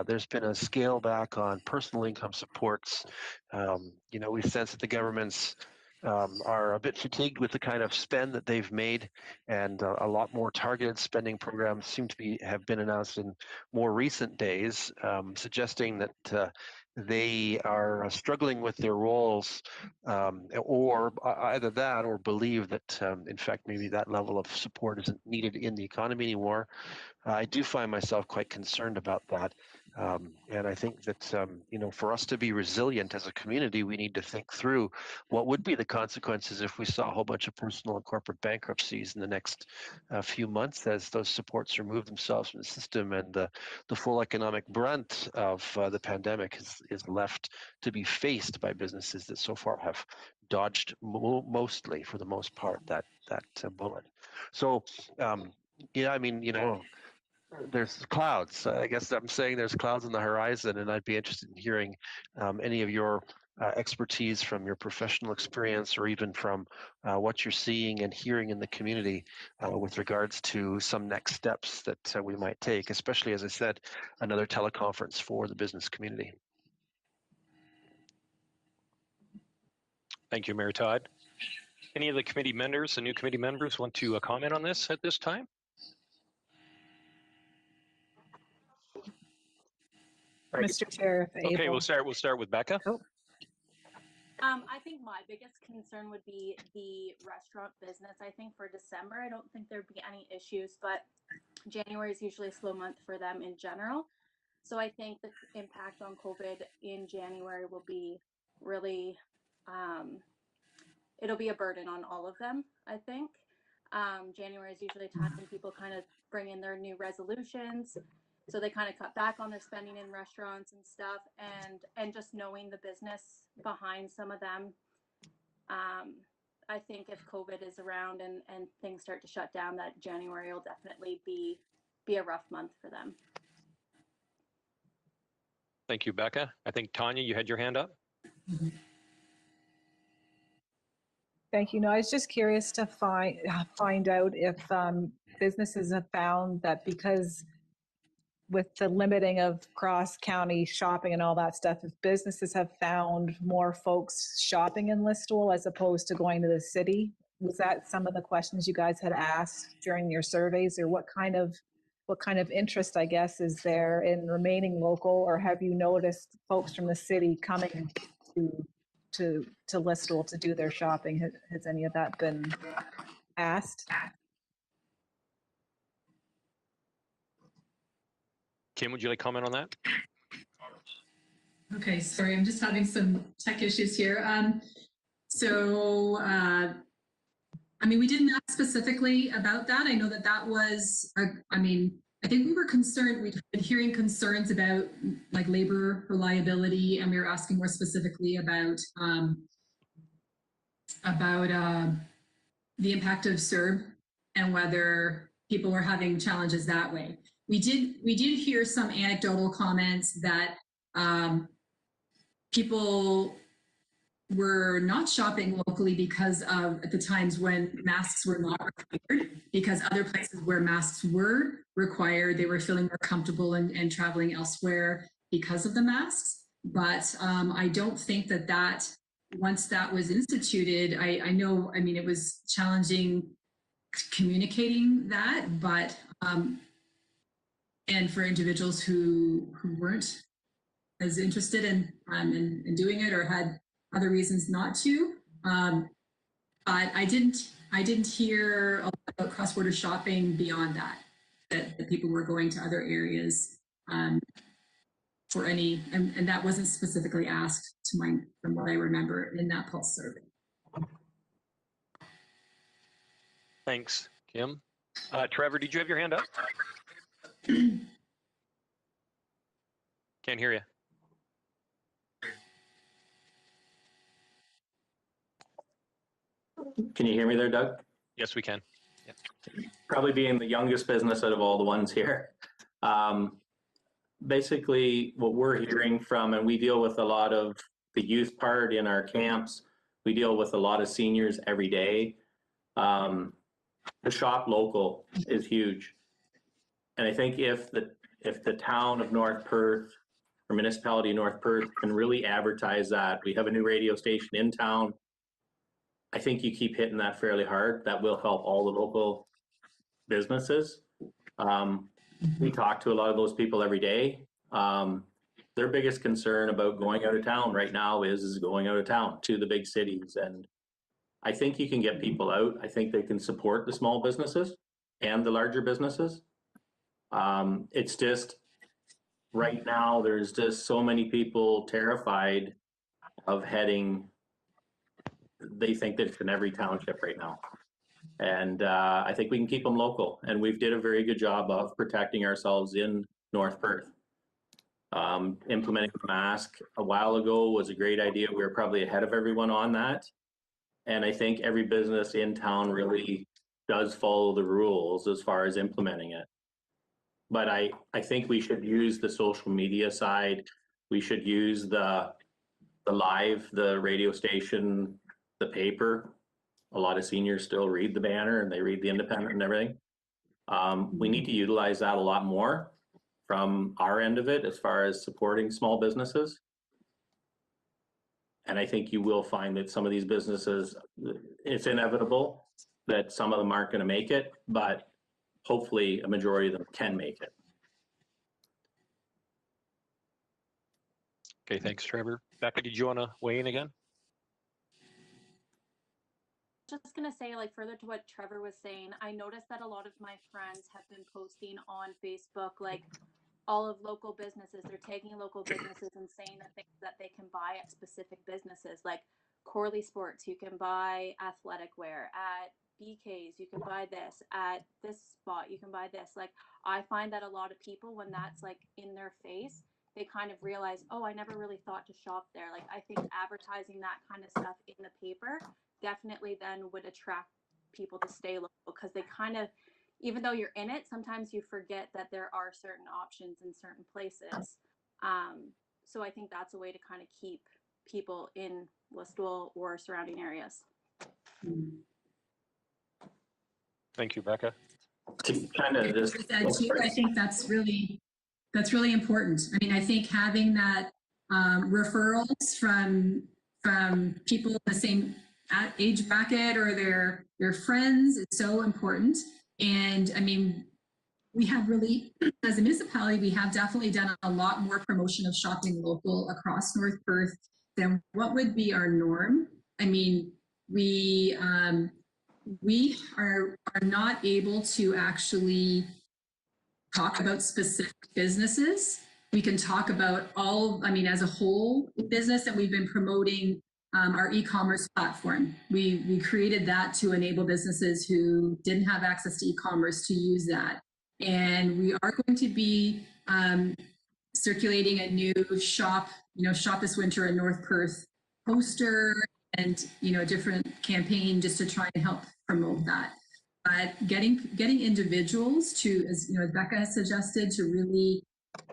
there's been a scale back on personal income supports. We sense that the governments are a bit fatigued with the kind of spend that they've made, and a lot more targeted spending programs seem to have been announced in more recent days, suggesting that they are struggling with their roles, or either that, or believe that in fact maybe that level of support isn't needed in the economy anymore. I do find myself quite concerned about that. And I think that, for us to be resilient as a community, we need to think through what would be the consequences if we saw a whole bunch of personal and corporate bankruptcies in the next few months as those supports remove themselves from the system, and the full economic brunt of the pandemic is left to be faced by businesses that so far have dodged mostly, for the most part, that bullet. So, there's clouds. I guess I'm saying there's clouds on the horizon, and I'd be interested in hearing any of your expertise from your professional experience, or even from what you're seeing and hearing in the community with regards to some next steps that we might take, especially, as I said, another teleconference for the business community. Thank you, Mayor Todd. Any of the committee members, the new committee members, want to comment on this at this time? Mr. Chair, if Okay, able. we'll start with Becca. Oh. I think my biggest concern would be the restaurant business. I think for December, I don't think there'd be any issues, but January is usually a slow month for them in general. So I think the impact on COVID in January will be really, it'll be a burden on all of them, I think. January is usually a time when people kind of bring in their new resolutions. So they kind of cut back on their spending in restaurants and stuff, and just knowing the business behind some of them. I think if COVID is around and things start to shut down, that January will definitely be a rough month for them. Thank you, Becca. I think Tanya, you had your hand up. Thank you. No, I was just curious to find out if businesses have found that, because with the limiting of cross-county shopping and all that stuff, if businesses have found more folks shopping in Listowel as opposed to going to the city. Was that some of the questions you guys had asked during your surveys, or what kind of what kind of interest, I guess, is there in remaining local, or have you noticed folks from the city coming to Listowel to do their shopping? Has any of that been asked? Kim, would you like to comment on that? Okay, sorry, I'm just having some tech issues here. I mean, we didn't ask specifically about that. I know that that was, I think we were concerned, we'd been hearing concerns about like labor reliability, and we were asking more specifically about the impact of CERB and whether people were having challenges that way. We did hear some anecdotal comments that people were not shopping locally because of at the times when masks were not required, because other places where masks were required, they were feeling more comfortable and traveling elsewhere because of the masks. But I don't think that once that was instituted, I know, I mean, it was challenging communicating that, but and for individuals who weren't as interested in doing it or had other reasons not to. But I didn't hear a lot about cross-border shopping beyond that people were going to other areas for any, and that wasn't specifically asked from what I remember in that pulse survey. Thanks, Kim. Trevor, did you have your hand up? Can't hear you. Can you hear me there, Doug? Yes, we can. Yep. Probably being the youngest business out of all the ones here. Basically, what we're hearing from, and we deal with a lot of the youth part in our camps, we deal with a lot of seniors every day. The shop local is huge. And I think if the town of North Perth or municipality of North Perth can really advertise that, we have a new radio station in town, I think you keep hitting that fairly hard. That will help all the local businesses. We talk to a lot of those people every day. Their biggest concern about going out of town right now is going out of town to the big cities. And I think you can get people out. I think they can support the small businesses and the larger businesses. It's just right now, there's just so many people terrified of heading. They think that it's in every township right now. And I think we can keep them local. And we've did a very good job of protecting ourselves in North Perth. Implementing the mask a while ago was a great idea. We were probably ahead of everyone on that. And I think every business in town really does follow the rules as far as implementing it. But I think we should use the social media side. We should use the radio station, the paper. A lot of seniors still read the Banner and they read the Independent and everything. We need to utilize that a lot more from our end of it as far as supporting small businesses. And I think you will find that some of these businesses, it's inevitable that some of them aren't going to make it, but hopefully a majority of them can make it. Okay, thanks, Trevor. Becca, did you want to weigh in again? Just gonna say, like, further to what Trevor was saying, I noticed that a lot of my friends have been posting on Facebook, like, all of local businesses. They're tagging local businesses and saying that things that they can buy at specific businesses, like Corley Sports. You can buy athletic wear at BK's. You can buy this at this spot. You can buy this. Like, I find that a lot of people, when that's like in their face, they kind of realize, oh, I never really thought to shop there. Like, I think advertising that kind of stuff in the paper definitely then would attract people to stay local, because they kind of, even though you're in it, sometimes you forget that there are certain options in certain places. So I think that's a way to kind of keep people in Listowel or surrounding areas. Thank you, Becca. I think that's really important. I mean, I think having that referrals from people in the same age bracket or their friends is so important. And I mean, we have really, as a municipality, we have definitely done a lot more promotion of shopping local across North Perth than what would be our norm. I mean, we are not able to actually talk about specific businesses. We can talk about all, I mean, as a whole business, that we've been promoting our e-commerce platform. We created that to enable businesses who didn't have access to e-commerce to use that. And we are going to be circulating a new shop this winter in North Perth poster and, different campaign just to try and help promote that. But getting individuals to, as Becca has suggested, to really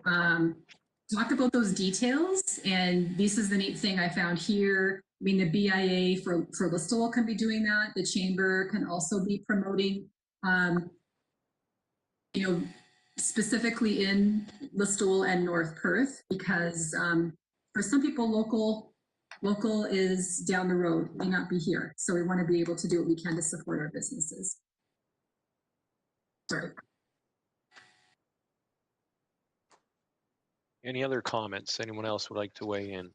talk about those details. And this is the neat thing I found here. I mean, the BIA for Listowel can be doing that. The Chamber can also be promoting, specifically in Listowel and North Perth, because for some people, local is down the road, may not be here. So we want to be able to do what we can to support our businesses. Sorry. Any other comments? Anyone else would like to weigh in?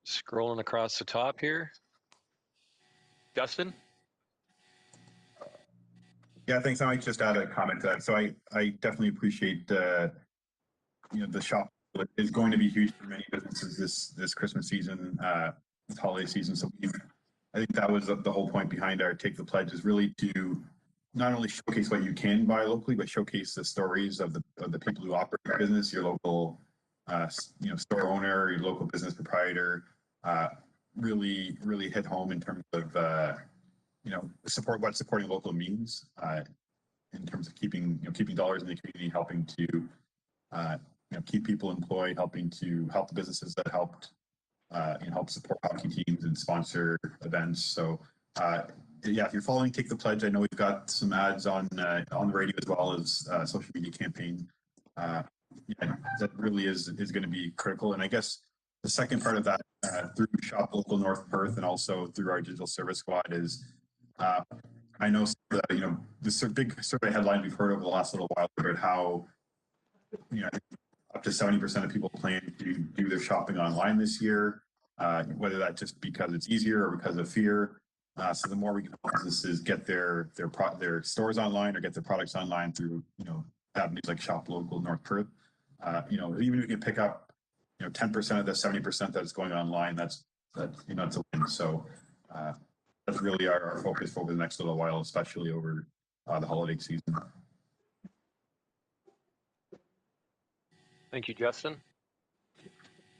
Scrolling across the top here. Justin? Yeah, thanks. I might just add a comment to that. So I definitely appreciate the shop is going to be huge for many businesses this Christmas season, this holiday season. So I think that was the whole point behind our Take the Pledge, is really to not only showcase what you can buy locally, but showcase the stories of the people who operate your business, your local store owner, your local business proprietor. Really hit home in terms of what supporting local means in terms of keeping dollars in the community, helping to keep people employed, helping to help the businesses that helped help support hockey teams and sponsor events. So if you're following Take the Pledge, I know we've got some ads on the radio as well as social media campaign. That really is going to be critical. And I guess the second part of that through Shop Local North Perth and also through our digital service squad is I know that this big survey headline we've heard over the last little while about how up to 70% of people plan to do their shopping online this year, whether that's just because it's easier or because of fear. So the more we can help businesses get their stores online or get their products online through avenues like Shop Local North Perth, even if you can pick up 10% of the 70% that's going online, that's it's a win. So that's really our focus over the next little while, especially over the holiday season. Thank you, Justin.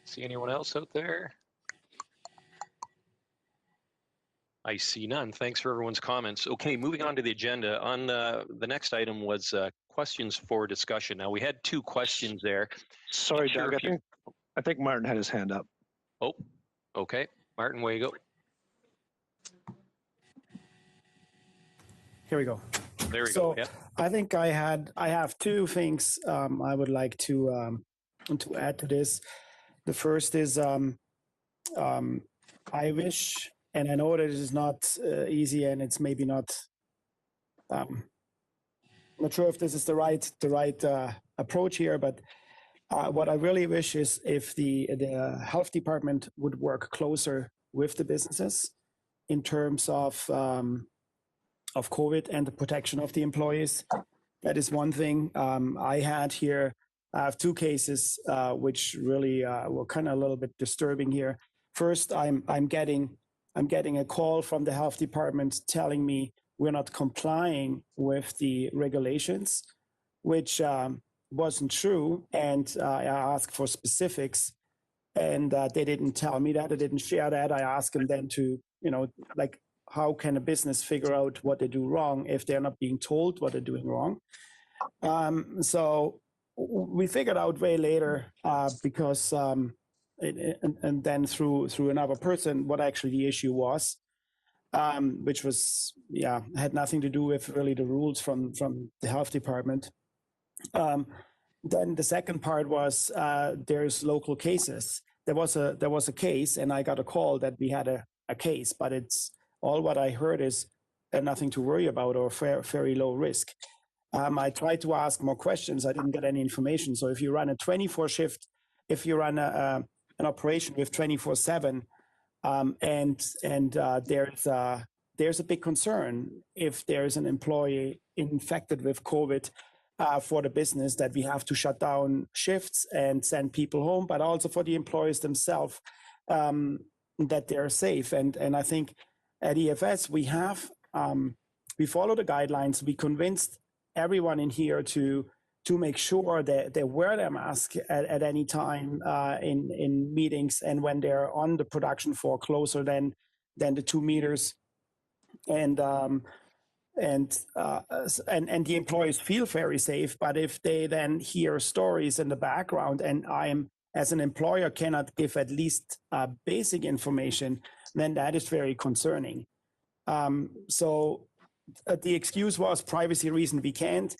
See anyone else out there? I see none. Thanks for everyone's comments. Okay, moving on to the agenda. On the next item was questions for discussion. Now, we had two questions there. Sorry, Doug, I think Martin had his hand up. Oh, okay. Martin, where you go? Here we go. There we So go. Yeah. I think I have two things I would like to add to this. The first is I wish, and I know that it is not easy, and it's maybe not. Not sure if this is the right approach here, but what I really wish is if the health department would work closer with the businesses in terms of COVID and the protection of the employees. That is one thing. I have two cases which really were kind of a little bit disturbing here. First, I'm getting a call from the health department telling me we're not complying with the regulations, which wasn't true. And I asked for specifics, and they didn't tell me that. They didn't share that. I asked them then to, how can a business figure out what they do wrong if they're not being told what they're doing wrong? So we figured out way later because, and then through another person, what actually the issue was, which was, had nothing to do with really the rules from the health department. Then the second part was there's local cases. There was a case, and I got a call that we had a case, but it's all what I heard is nothing to worry about or very low risk. I tried to ask more questions. I didn't get any information. So if you run a 24 shift, if you run an operation with 24/7, there's a big concern if there's an employee infected with COVID for the business, that we have to shut down shifts and send people home, but also for the employees themselves, that they're safe. And I think at EFS we have we follow the guidelines. We convinced everyone in here to make sure that they wear their mask at any time in meetings and when they're on the production floor closer than the 2 meters. And the employees feel very safe. But if they then hear stories in the background, and as an employer cannot give at least basic information, then that is very concerning. So the excuse was privacy reason we can't.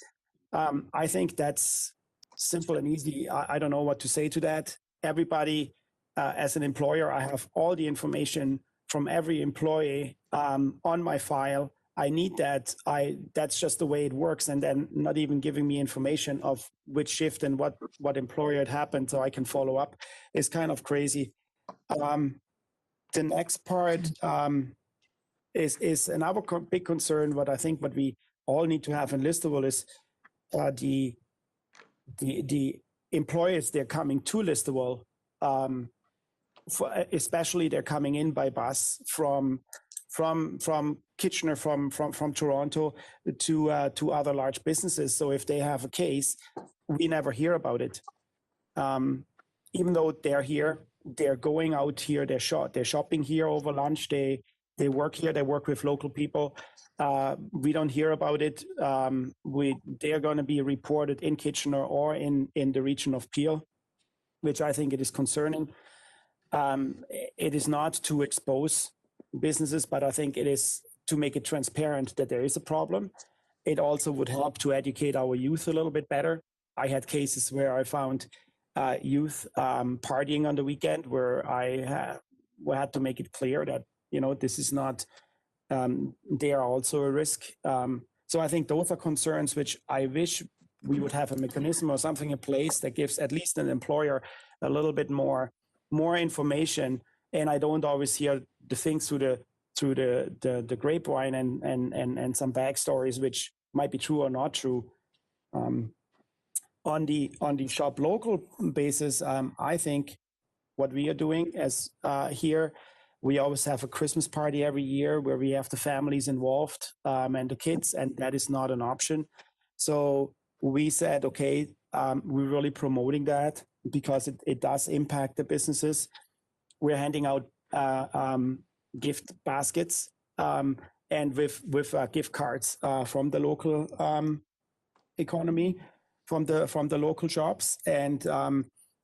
I think that's simple and easy. I don't know what to say to that. Everybody, as an employer, I have all the information from every employee on my file. I need that. That's just the way it works. And then not even giving me information of which shift and what employer it happened, so I can follow up, is kind of crazy. The next part is another big concern. What I think what we all need to have in Listowel is the employers, they're coming to Listowel, especially they're coming in by bus from Kitchener, from Toronto to other large businesses. So if they have a case, we never hear about it. Even though they're here, they're going out here, they're shopping here over lunch, they work here, they work with local people. We don't hear about it. They're going to be reported in Kitchener or in the region of Peel, which I think it is concerning. It is not to expose businesses, but I think it is to make it transparent that there is a problem. It also would help to educate our youth a little bit better. I had cases where I found youth partying on the weekend, where I had to make it clear that, this is not, they are also a risk. So I think those are concerns which I wish we would have a mechanism or something in place that gives at least an employer a little bit more information. And I don't always hear the things through the grapevine and some backstories which might be true or not true. On the shop local basis, I think what we are doing as here, we always have a Christmas party every year where we have the families involved and the kids, and that is not an option. So we said, okay, we're really promoting that because it does impact the businesses. We're handing out gift baskets and with gift cards from the local economy, from the local shops. And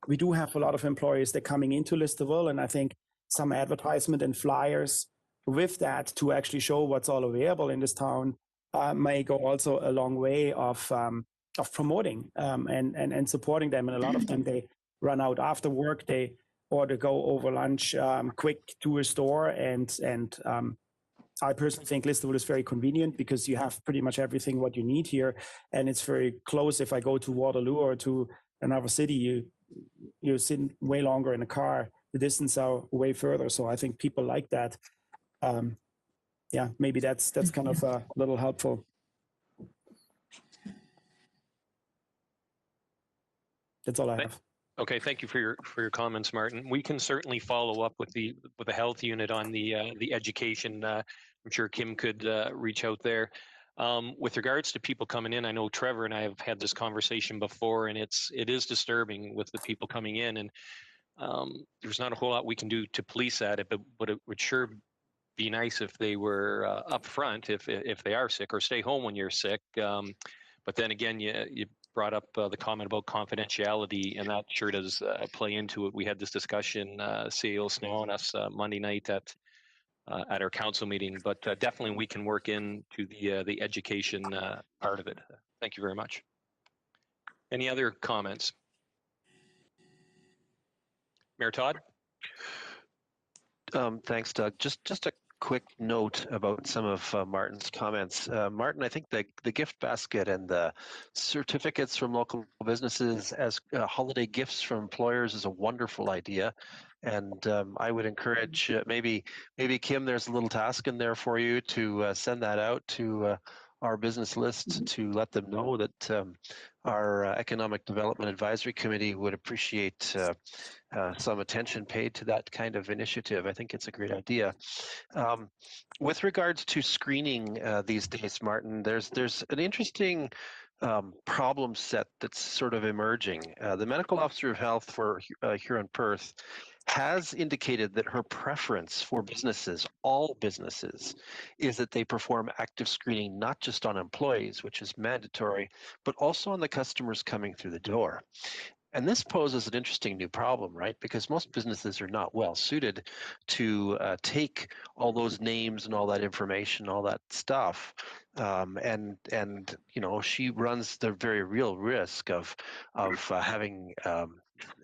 we do have a lot of employees that are coming into Listowel, and I think some advertisement and flyers with that to actually show what's all available in this town may go also a long way of promoting and supporting them. And a lot of them, they run out after work, or they go over lunch quick to a store. And I personally think Listowel is very convenient because you have pretty much everything what you need here, and it's very close. If I go to Waterloo or to another city, you sit way longer in a car. The distance are way further, so I think people like that. Yeah, maybe that's kind of a little helpful. That's all I have. Okay, thank you for your comments, Martin. We can certainly follow up with the health unit on the education. I'm sure Kim could reach out there. With regards to people coming in, I know Trevor and I have had this conversation before, and it is disturbing with the people coming in, and there's not a whole lot we can do to police that, but it would sure be nice if they were upfront if they are sick, or stay home when you're sick. But then again, you brought up the comment about confidentiality, and that sure does play into it. We had this discussion, CAO Snow and us, Monday night at our council meeting, but definitely we can work into the education part of it. Thank you very much. Any other comments? Mayor Todd? Thanks, Doug. Just a quick note about some of Martin's comments. Martin, I think the gift basket and the certificates from local businesses as holiday gifts from employers is a wonderful idea. And I would encourage maybe Kim, there's a little task in there for you to send that out to our business list to let them know that our Economic Development Advisory Committee would appreciate some attention paid to that kind of initiative. I think it's a great idea. With regards to screening these days, Martin, there's an interesting problem set that's sort of emerging. The medical officer of health for here in Perth has indicated that her preference for businesses, all businesses, is that they perform active screening not just on employees, which is mandatory, but also on the customers coming through the door. And this poses an interesting new problem, right? Because most businesses are not well suited to take all those names and all that information, all that stuff, and you know, she runs the very real risk of having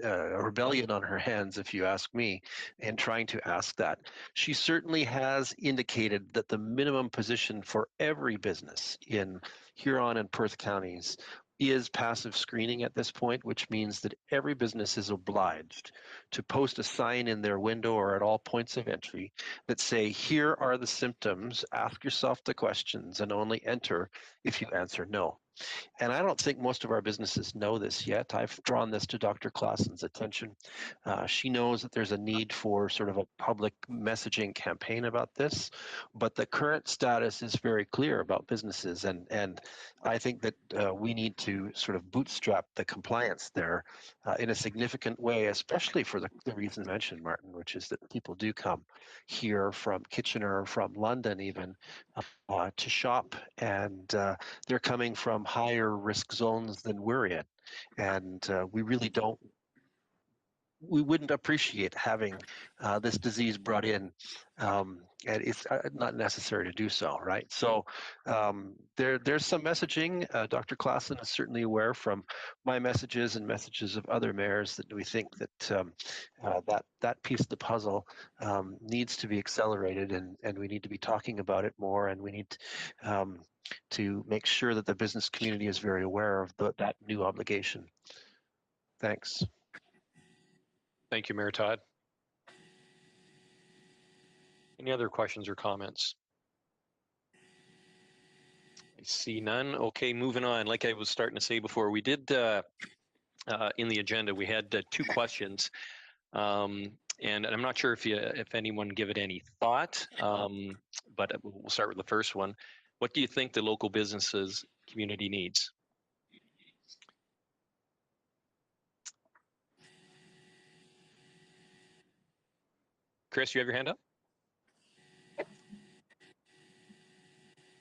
a rebellion on her hands, if you ask me, in trying to ask that. She certainly has indicated that the minimum position for every business in Huron and Perth counties is passive screening at this point, which means that every business is obliged to post a sign in their window or at all points of entry that say, here are the symptoms, ask yourself the questions, and only enter if you answer no. And I don't think most of our businesses know this yet. I've drawn this to Dr. Clausen's attention. She knows that there's a need for sort of a public messaging campaign about this, but the current status is very clear about businesses. And I think that we need to sort of bootstrap the compliance there in a significant way, especially for the reason mentioned, Martin, which is that people do come here from Kitchener, from London even, to shop, and they're coming from higher risk zones than we're in, and we really wouldn't appreciate having this disease brought in, and it's not necessary to do so, right? So there's some messaging. Dr. Clausen is certainly aware from my messages and messages of other mayors that we think that that piece of the puzzle needs to be accelerated, and we need to be talking about it more, and we need to make sure that the business community is very aware of that new obligation. Thanks. Thank you, Mayor Todd. Any other questions or comments? I see none. Okay, moving on. Like I was starting to say before, we did in the agenda, we had 2 questions. And I'm not sure if anyone give it any thought, but we'll start with the first one. What do you think the local businesses community needs? Chris, you have your hand up?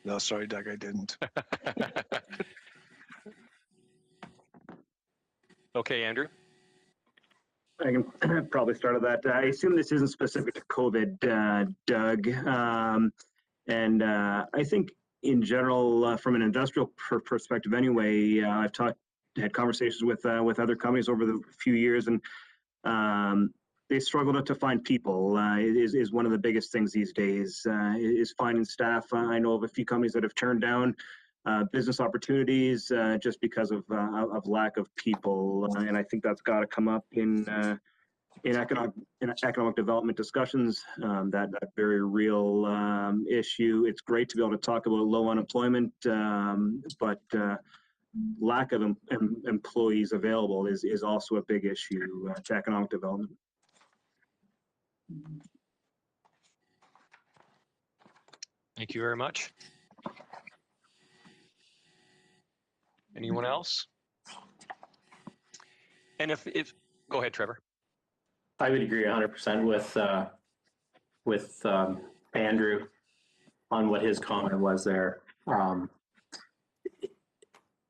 No, sorry, Doug, I didn't. Okay, Andrew. I can probably start at that. I assume this isn't specific to COVID, Doug. And I think in general, from an industrial perspective anyway, I've had conversations with other companies over the few years, and they struggle to find people. Is one of the biggest things these days, is finding staff. I know of a few companies that have turned down business opportunities just because of lack of people, and I think that's got to come up in economic development discussions. That very real issue. It's great to be able to talk about low unemployment, but lack of employees available is also a big issue to economic development. Thank you very much. Anyone else? And if go ahead, Trevor. I would agree 100% with Andrew on what his comment was there.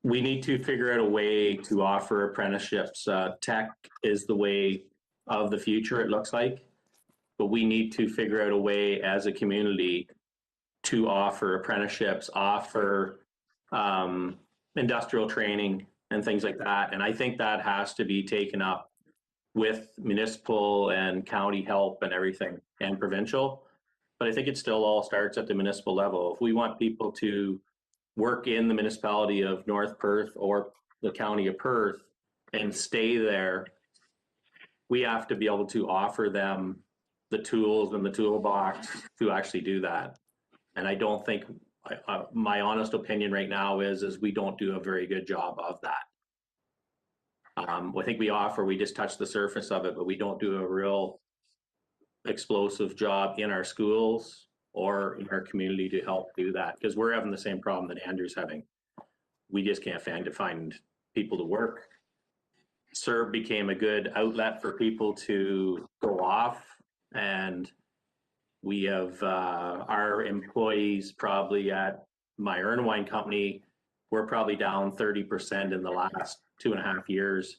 We need to figure out a way to offer apprenticeships. Tech is the way of the future, it looks like, but we need to figure out a way as a community to offer apprenticeships, offer industrial training and things like that. And I think that has to be taken up with municipal and county help and everything, and provincial. but I think it still all starts at the municipal level. If we want people to work in the municipality of North Perth or the county of Perth and stay there, we have to be able to offer them the tools and the toolbox to actually do that. And I don't think, my honest opinion right now is we don't do a very good job of that. I think we just touch the surface of it, but we don't do a real explosive job in our schools or in our community to help do that, because we're having the same problem that Andrew's having. We just can't find people to work. CERB became a good outlet for people to go off, and we have our employees probably at my Wine company, we're probably down 30% in the last 2.5 years.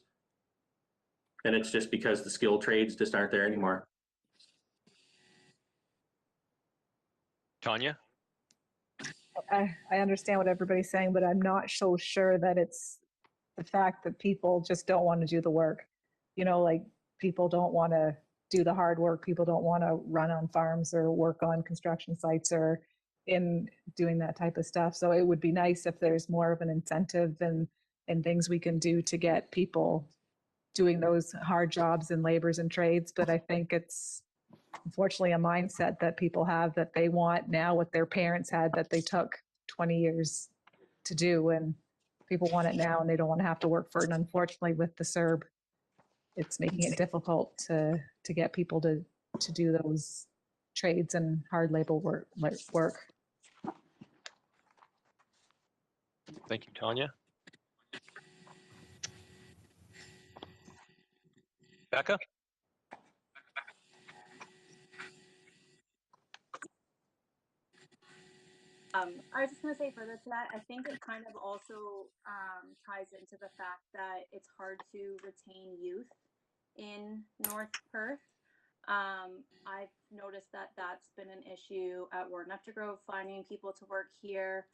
And it's just because the skilled trades just aren't there anymore. Tanya? I understand what everybody's saying, but I'm not so sure that it's the fact that people just don't want to do the work. You know, like people don't want to do the hard work. People don't want to run on farms or work on construction sites or in doing that type of stuff. So it would be nice if there's more of an incentive and things we can do to get people doing those hard jobs and labors and trades. But I think it's unfortunately a mindset that people have that they want now what their parents had that they took 20 years to do, and people want it now and they don't want to have to work for it. And unfortunately with the CERB, it's making it difficult to get people to do those trades and hard labor work. Thank you, Tanya. Becca? I was just going to say further to that, I think it kind of also ties into the fact that it's hard to retain youth in North Perth. I've noticed that that's been an issue at Warden Updegrove, finding people to work here.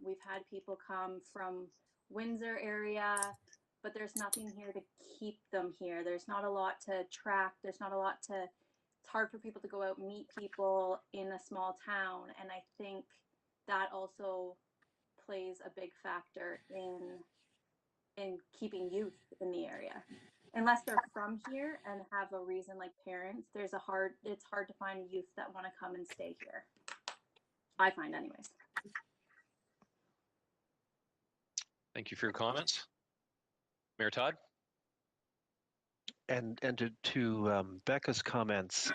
We've had people come from Windsor area, but there's nothing here to keep them here. There's not a lot to track. There's not a lot to, it's hard for people to go out and meet people in a small town. And I think that also plays a big factor in keeping youth in the area. Unless they're from here and have a reason like parents, it's hard to find youth that want to come and stay here. I find anyways. Thank you for your comments. Mayor Todd? And to Becca's comments,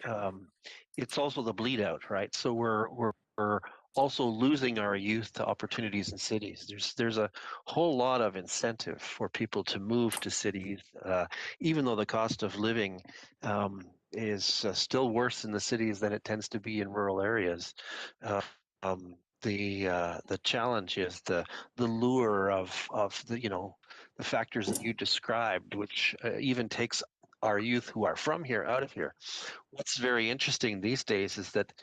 it's also the bleed out, right? So we're also losing our youth to opportunities in cities. There's a whole lot of incentive for people to move to cities, even though the cost of living is still worse in the cities than it tends to be in rural areas. The challenge is the lure of the the factors that you described, which even takes our youth who are from here out of here. What's very interesting these days is that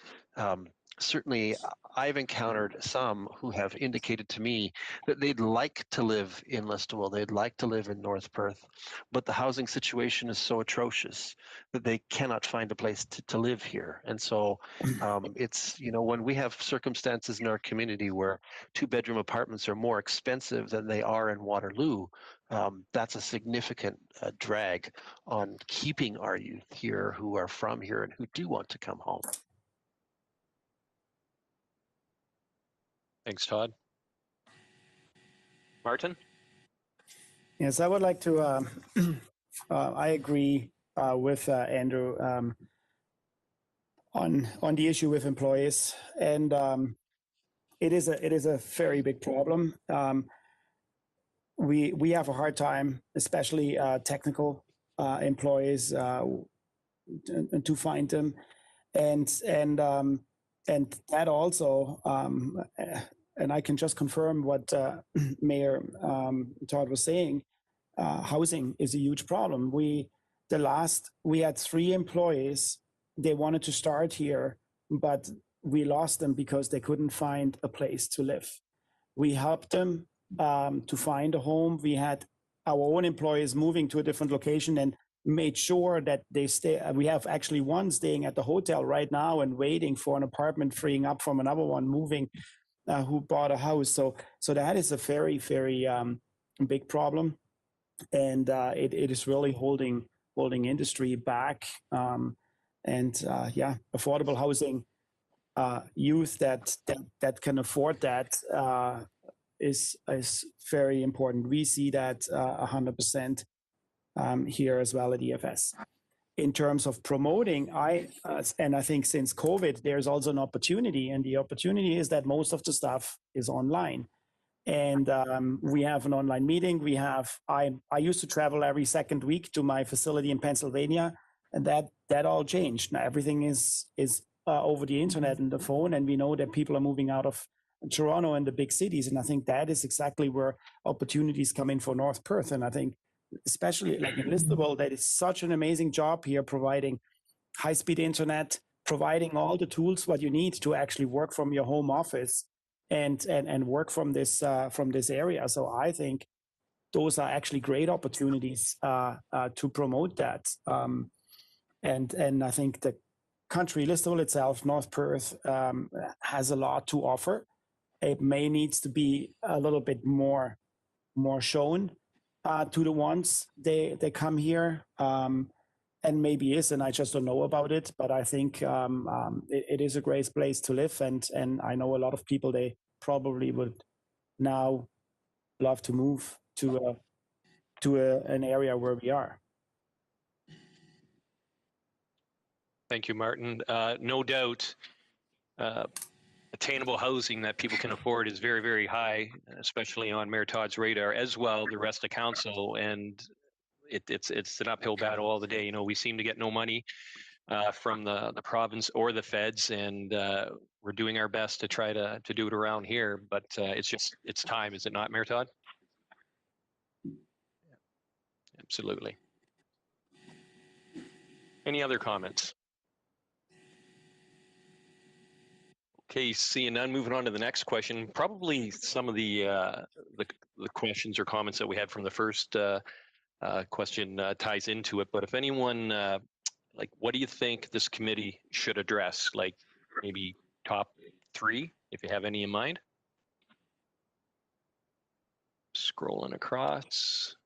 certainly I've encountered some who have indicated to me that they'd like to live in Listowel, they'd like to live in North Perth, but the housing situation is so atrocious that they cannot find a place to live here. And so it's, when we have circumstances in our community where 2-bedroom apartments are more expensive than they are in Waterloo, that's a significant drag on keeping our youth here who are from here and who do want to come home. Thanks, Todd. Martin? Yes, I would like to, I agree with Andrew on the issue with employees. And it is a very big problem. We have a hard time, especially technical employees, to find them. And that also, and I can just confirm what Mayor Todd was saying, housing is a huge problem. We had 3 employees, they wanted to start here, but we lost them because they couldn't find a place to live. We helped them to find a home. We had our own employees moving to a different location, and made sure that they stay. We have actually one staying at the hotel right now and waiting for an apartment freeing up from another one moving, who bought a house. So that is a very, very big problem, and it is really holding industry back. Affordable housing, youth that can afford that is very important. We see that 100% here as well at EFS. In terms of promoting, I think since COVID, there's also an opportunity, and the opportunity is that most of the stuff is online. And we have an online meeting. I used to travel every second week to my facility in Pennsylvania, and that all changed. Now everything is over the internet and the phone, and we know that people are moving out of Toronto and the big cities. And I think that is exactly where opportunities come in for North Perth. And I think, especially like in Listowel, that is such an amazing job here, providing high-speed internet, providing all the tools what you need to actually work from your home office and work from this area. So I think those are actually great opportunities to promote that. And I think the country, Listowel itself, North Perth, has a lot to offer. It may needs to be a little bit more shown to the ones they come here, and maybe is, and I just don't know about it. But I think it is a great place to live, and I know a lot of people, they probably would now love to move to an area where we are. Thank you, Martin. No doubt, attainable housing that people can afford is very, very high, especially on Mayor Todd's radar, as well the rest of council. And it's an uphill battle all the day. You know, we seem to get no money from the province or the feds, and we're doing our best to try to do it around here. But it's time, is it not, Mayor Todd? Absolutely. Any other comments? Okay, seeing none, moving on to the next question. Probably some of the questions or comments that we had from the first question ties into it. But if anyone, what do you think this committee should address? Like maybe top 3, if you have any in mind. Scrolling across.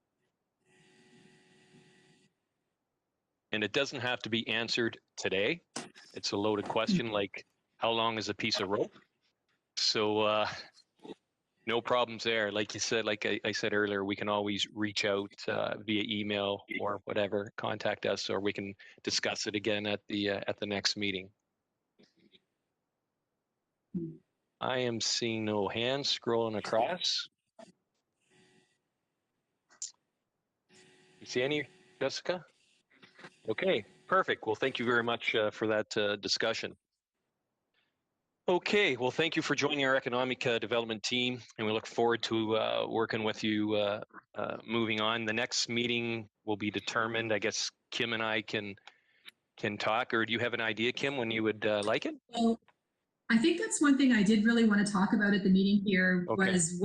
And it doesn't have to be answered today. It's a loaded question, like, how long is a piece of rope? So no problems there. Like you said, like I said earlier, we can always reach out via email or whatever, contact us, or we can discuss it again at the next meeting. I am seeing no hands scrolling across. You see any, Jessica? Okay, perfect. Well, thank you very much for that discussion. Okay, well, thank you for joining our economic development team, and we look forward to working with you moving on. The next meeting will be determined. I guess Kim and I can talk, or do you have an idea, Kim, when you would like it? Well, I think that's one thing I did really want to talk about at the meeting here was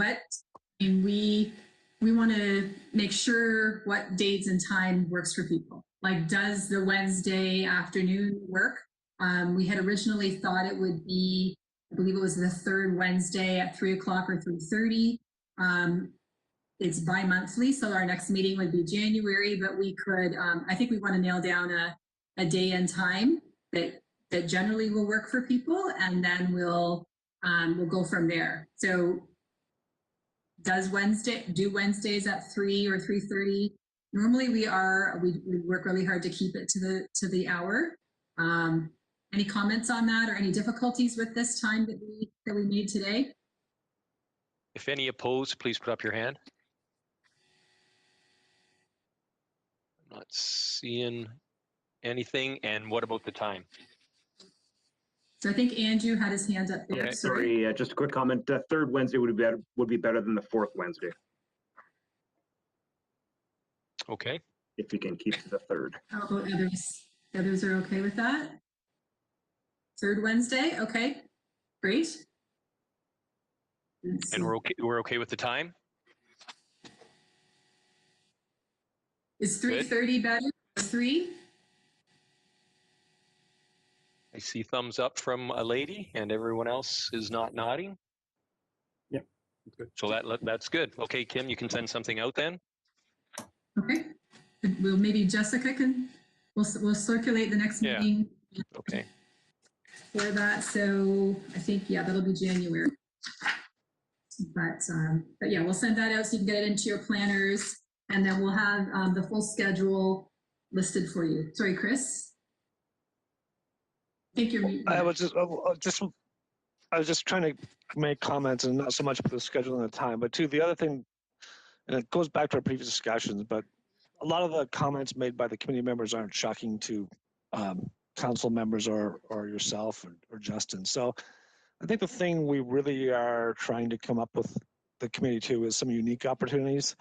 and we want to make sure what dates and time works for people. Like, does the Wednesday afternoon work? We had originally thought it would be, I believe it was the 3rd Wednesday at 3 o'clock or 3:30. It's bi-monthly, so our next meeting would be January, but we could, I think we want to nail down a day and time that generally will work for people, and then we'll go from there. So do Wednesdays at 3 or 3:30? Normally we work really hard to keep it to the hour. Any comments on that, or any difficulties with this time that we made today? If any opposed, please put up your hand. I'm not seeing anything. And what about the time? So I think Andrew had his hand up there. Okay, sorry, just a quick comment. The 3rd Wednesday would be better than the 4th Wednesday. Okay. If you can keep to the 3rd. How about others? Others are okay with that? 3rd Wednesday, okay, great. And we're okay with the time? Is 3:30 better? 3. I see thumbs up from a lady, and everyone else is not nodding. Yep. So that's good. Okay, Kim, you can send something out then. Okay. Well, maybe Jessica can. We'll circulate the next Yeah. meeting Okay. for that. So I think that'll be January. But yeah, we'll send that out so you can get it into your planners, and then we'll have the full schedule listed for you. Sorry, Chris. I think you're. I was just trying to make comments and not so much for the scheduling of the time, but too, the other thing, and it goes back to our previous discussions, but a lot of the comments made by the committee members aren't shocking to council members or yourself or Justin. So I think the thing we really are trying to come up with the committee too is some unique opportunities.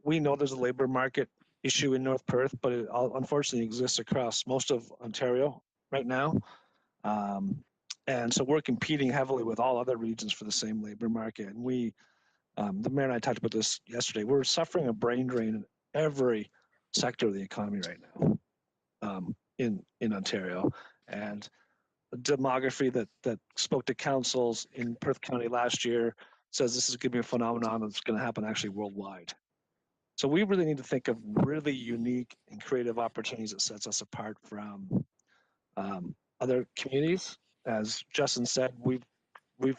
We know there's a labor market issue in North Perth, but it unfortunately exists across most of Ontario right now. And so we're competing heavily with all other regions for the same labor market. And we, the mayor and I talked about this yesterday, we're suffering a brain drain in every sector of the economy right now in Ontario. And the demography that spoke to councils in Perth County last year says this is going to be a phenomenon that's going to happen actually worldwide. So we really need to think of really unique and creative opportunities that sets us apart from other communities. As Justin said, we've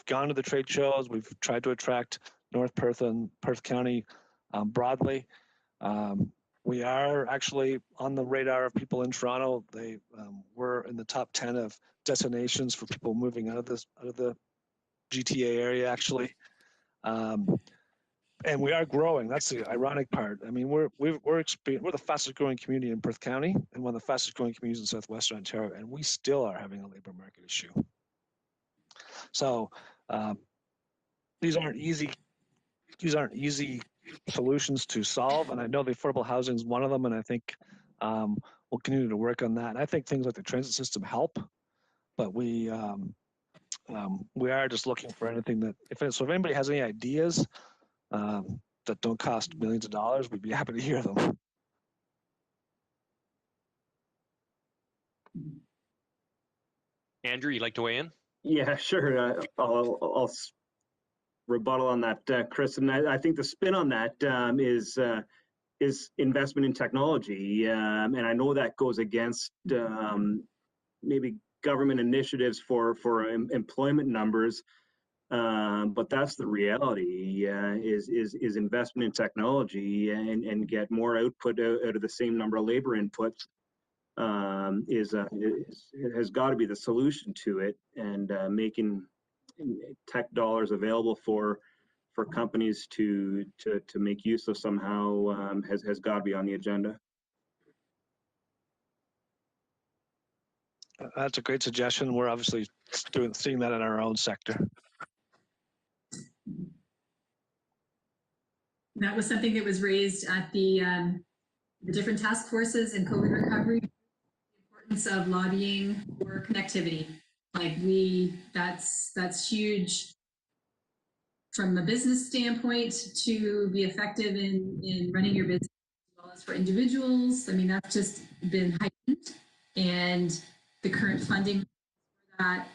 gone to the trade shows. We've tried to attract North Perth and Perth County broadly. We are actually on the radar of people in Toronto. They were in the top 10 of destinations for people moving out of the GTA area, actually. And we are growing. That's the ironic part. I mean, we're the fastest growing community in Perth County and one of the fastest growing communities in Southwestern Ontario, and we still are having a labor market issue. So these aren't easy solutions to solve, and I know the affordable housing is one of them, and I think we'll continue to work on that. And I think things like the transit system help, but we are just looking for anything that if anybody has any ideas that don't cost millions of dollars, we'd be happy to hear them. Andrew, you'd like to weigh in? Yeah, sure. I'll rebuttal on that, Chris. And I think the spin on that is investment in technology. And I know that goes against maybe government initiatives for employment numbers. But that's the reality, is investment in technology and get more output out of the same number of labor inputs has got to be the solution to it, and making tech dollars available for companies to make use of somehow has got to be on the agenda. That's a great suggestion. We're obviously seeing that in our own sector. That was something that was raised at the different task forces and COVID recovery. The importance of lobbying for connectivity. Like that's huge from a business standpoint to be effective in running your business, as well as for individuals. I mean, that's just been heightened, and the current funding for that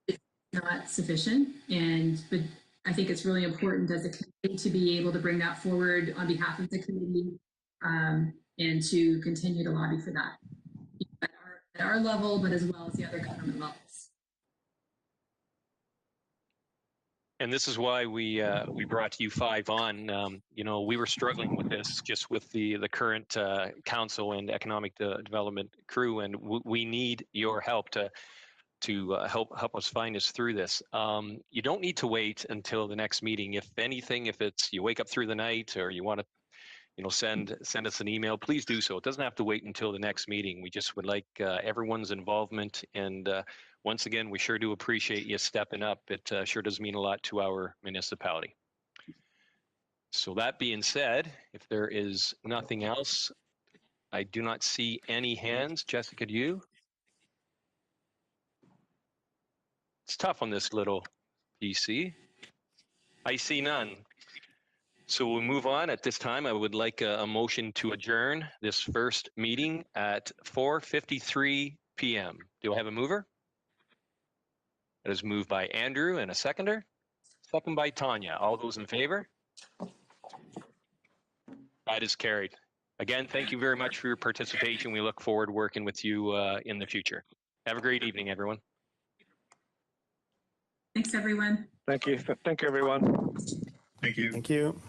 is not sufficient. But I think it's really important as a committee to be able to bring that forward on behalf of the committee and to continue to lobby for that at our level, but as well as the other government levels. And this is why we brought you five on. You know, we were struggling with this just with the current council and economic development crew, and we need your help to help us find us through this. You don't need to wait until the next meeting. If anything, if it's you wake up through the night or you want to, you know, send us an email, please do so. It doesn't have to wait until the next meeting. We just would like everyone's involvement, and once again, we sure do appreciate you stepping up. It sure does mean a lot to our municipality. So that being said, if there is nothing else, I do not see any hands. Jessica, do you? It's tough on this little PC. I see none. So we'll move on. At this time, I would like a motion to adjourn this first meeting at 4:53 p.m. Do I have a mover? That is moved by Andrew and a seconder. Second by Tanya. All those in favor? That is carried. Again, thank you very much for your participation. We look forward to working with you in the future. Have a great evening, everyone. Thanks, everyone. Thank you. Thank you, everyone. Thank you. Thank you.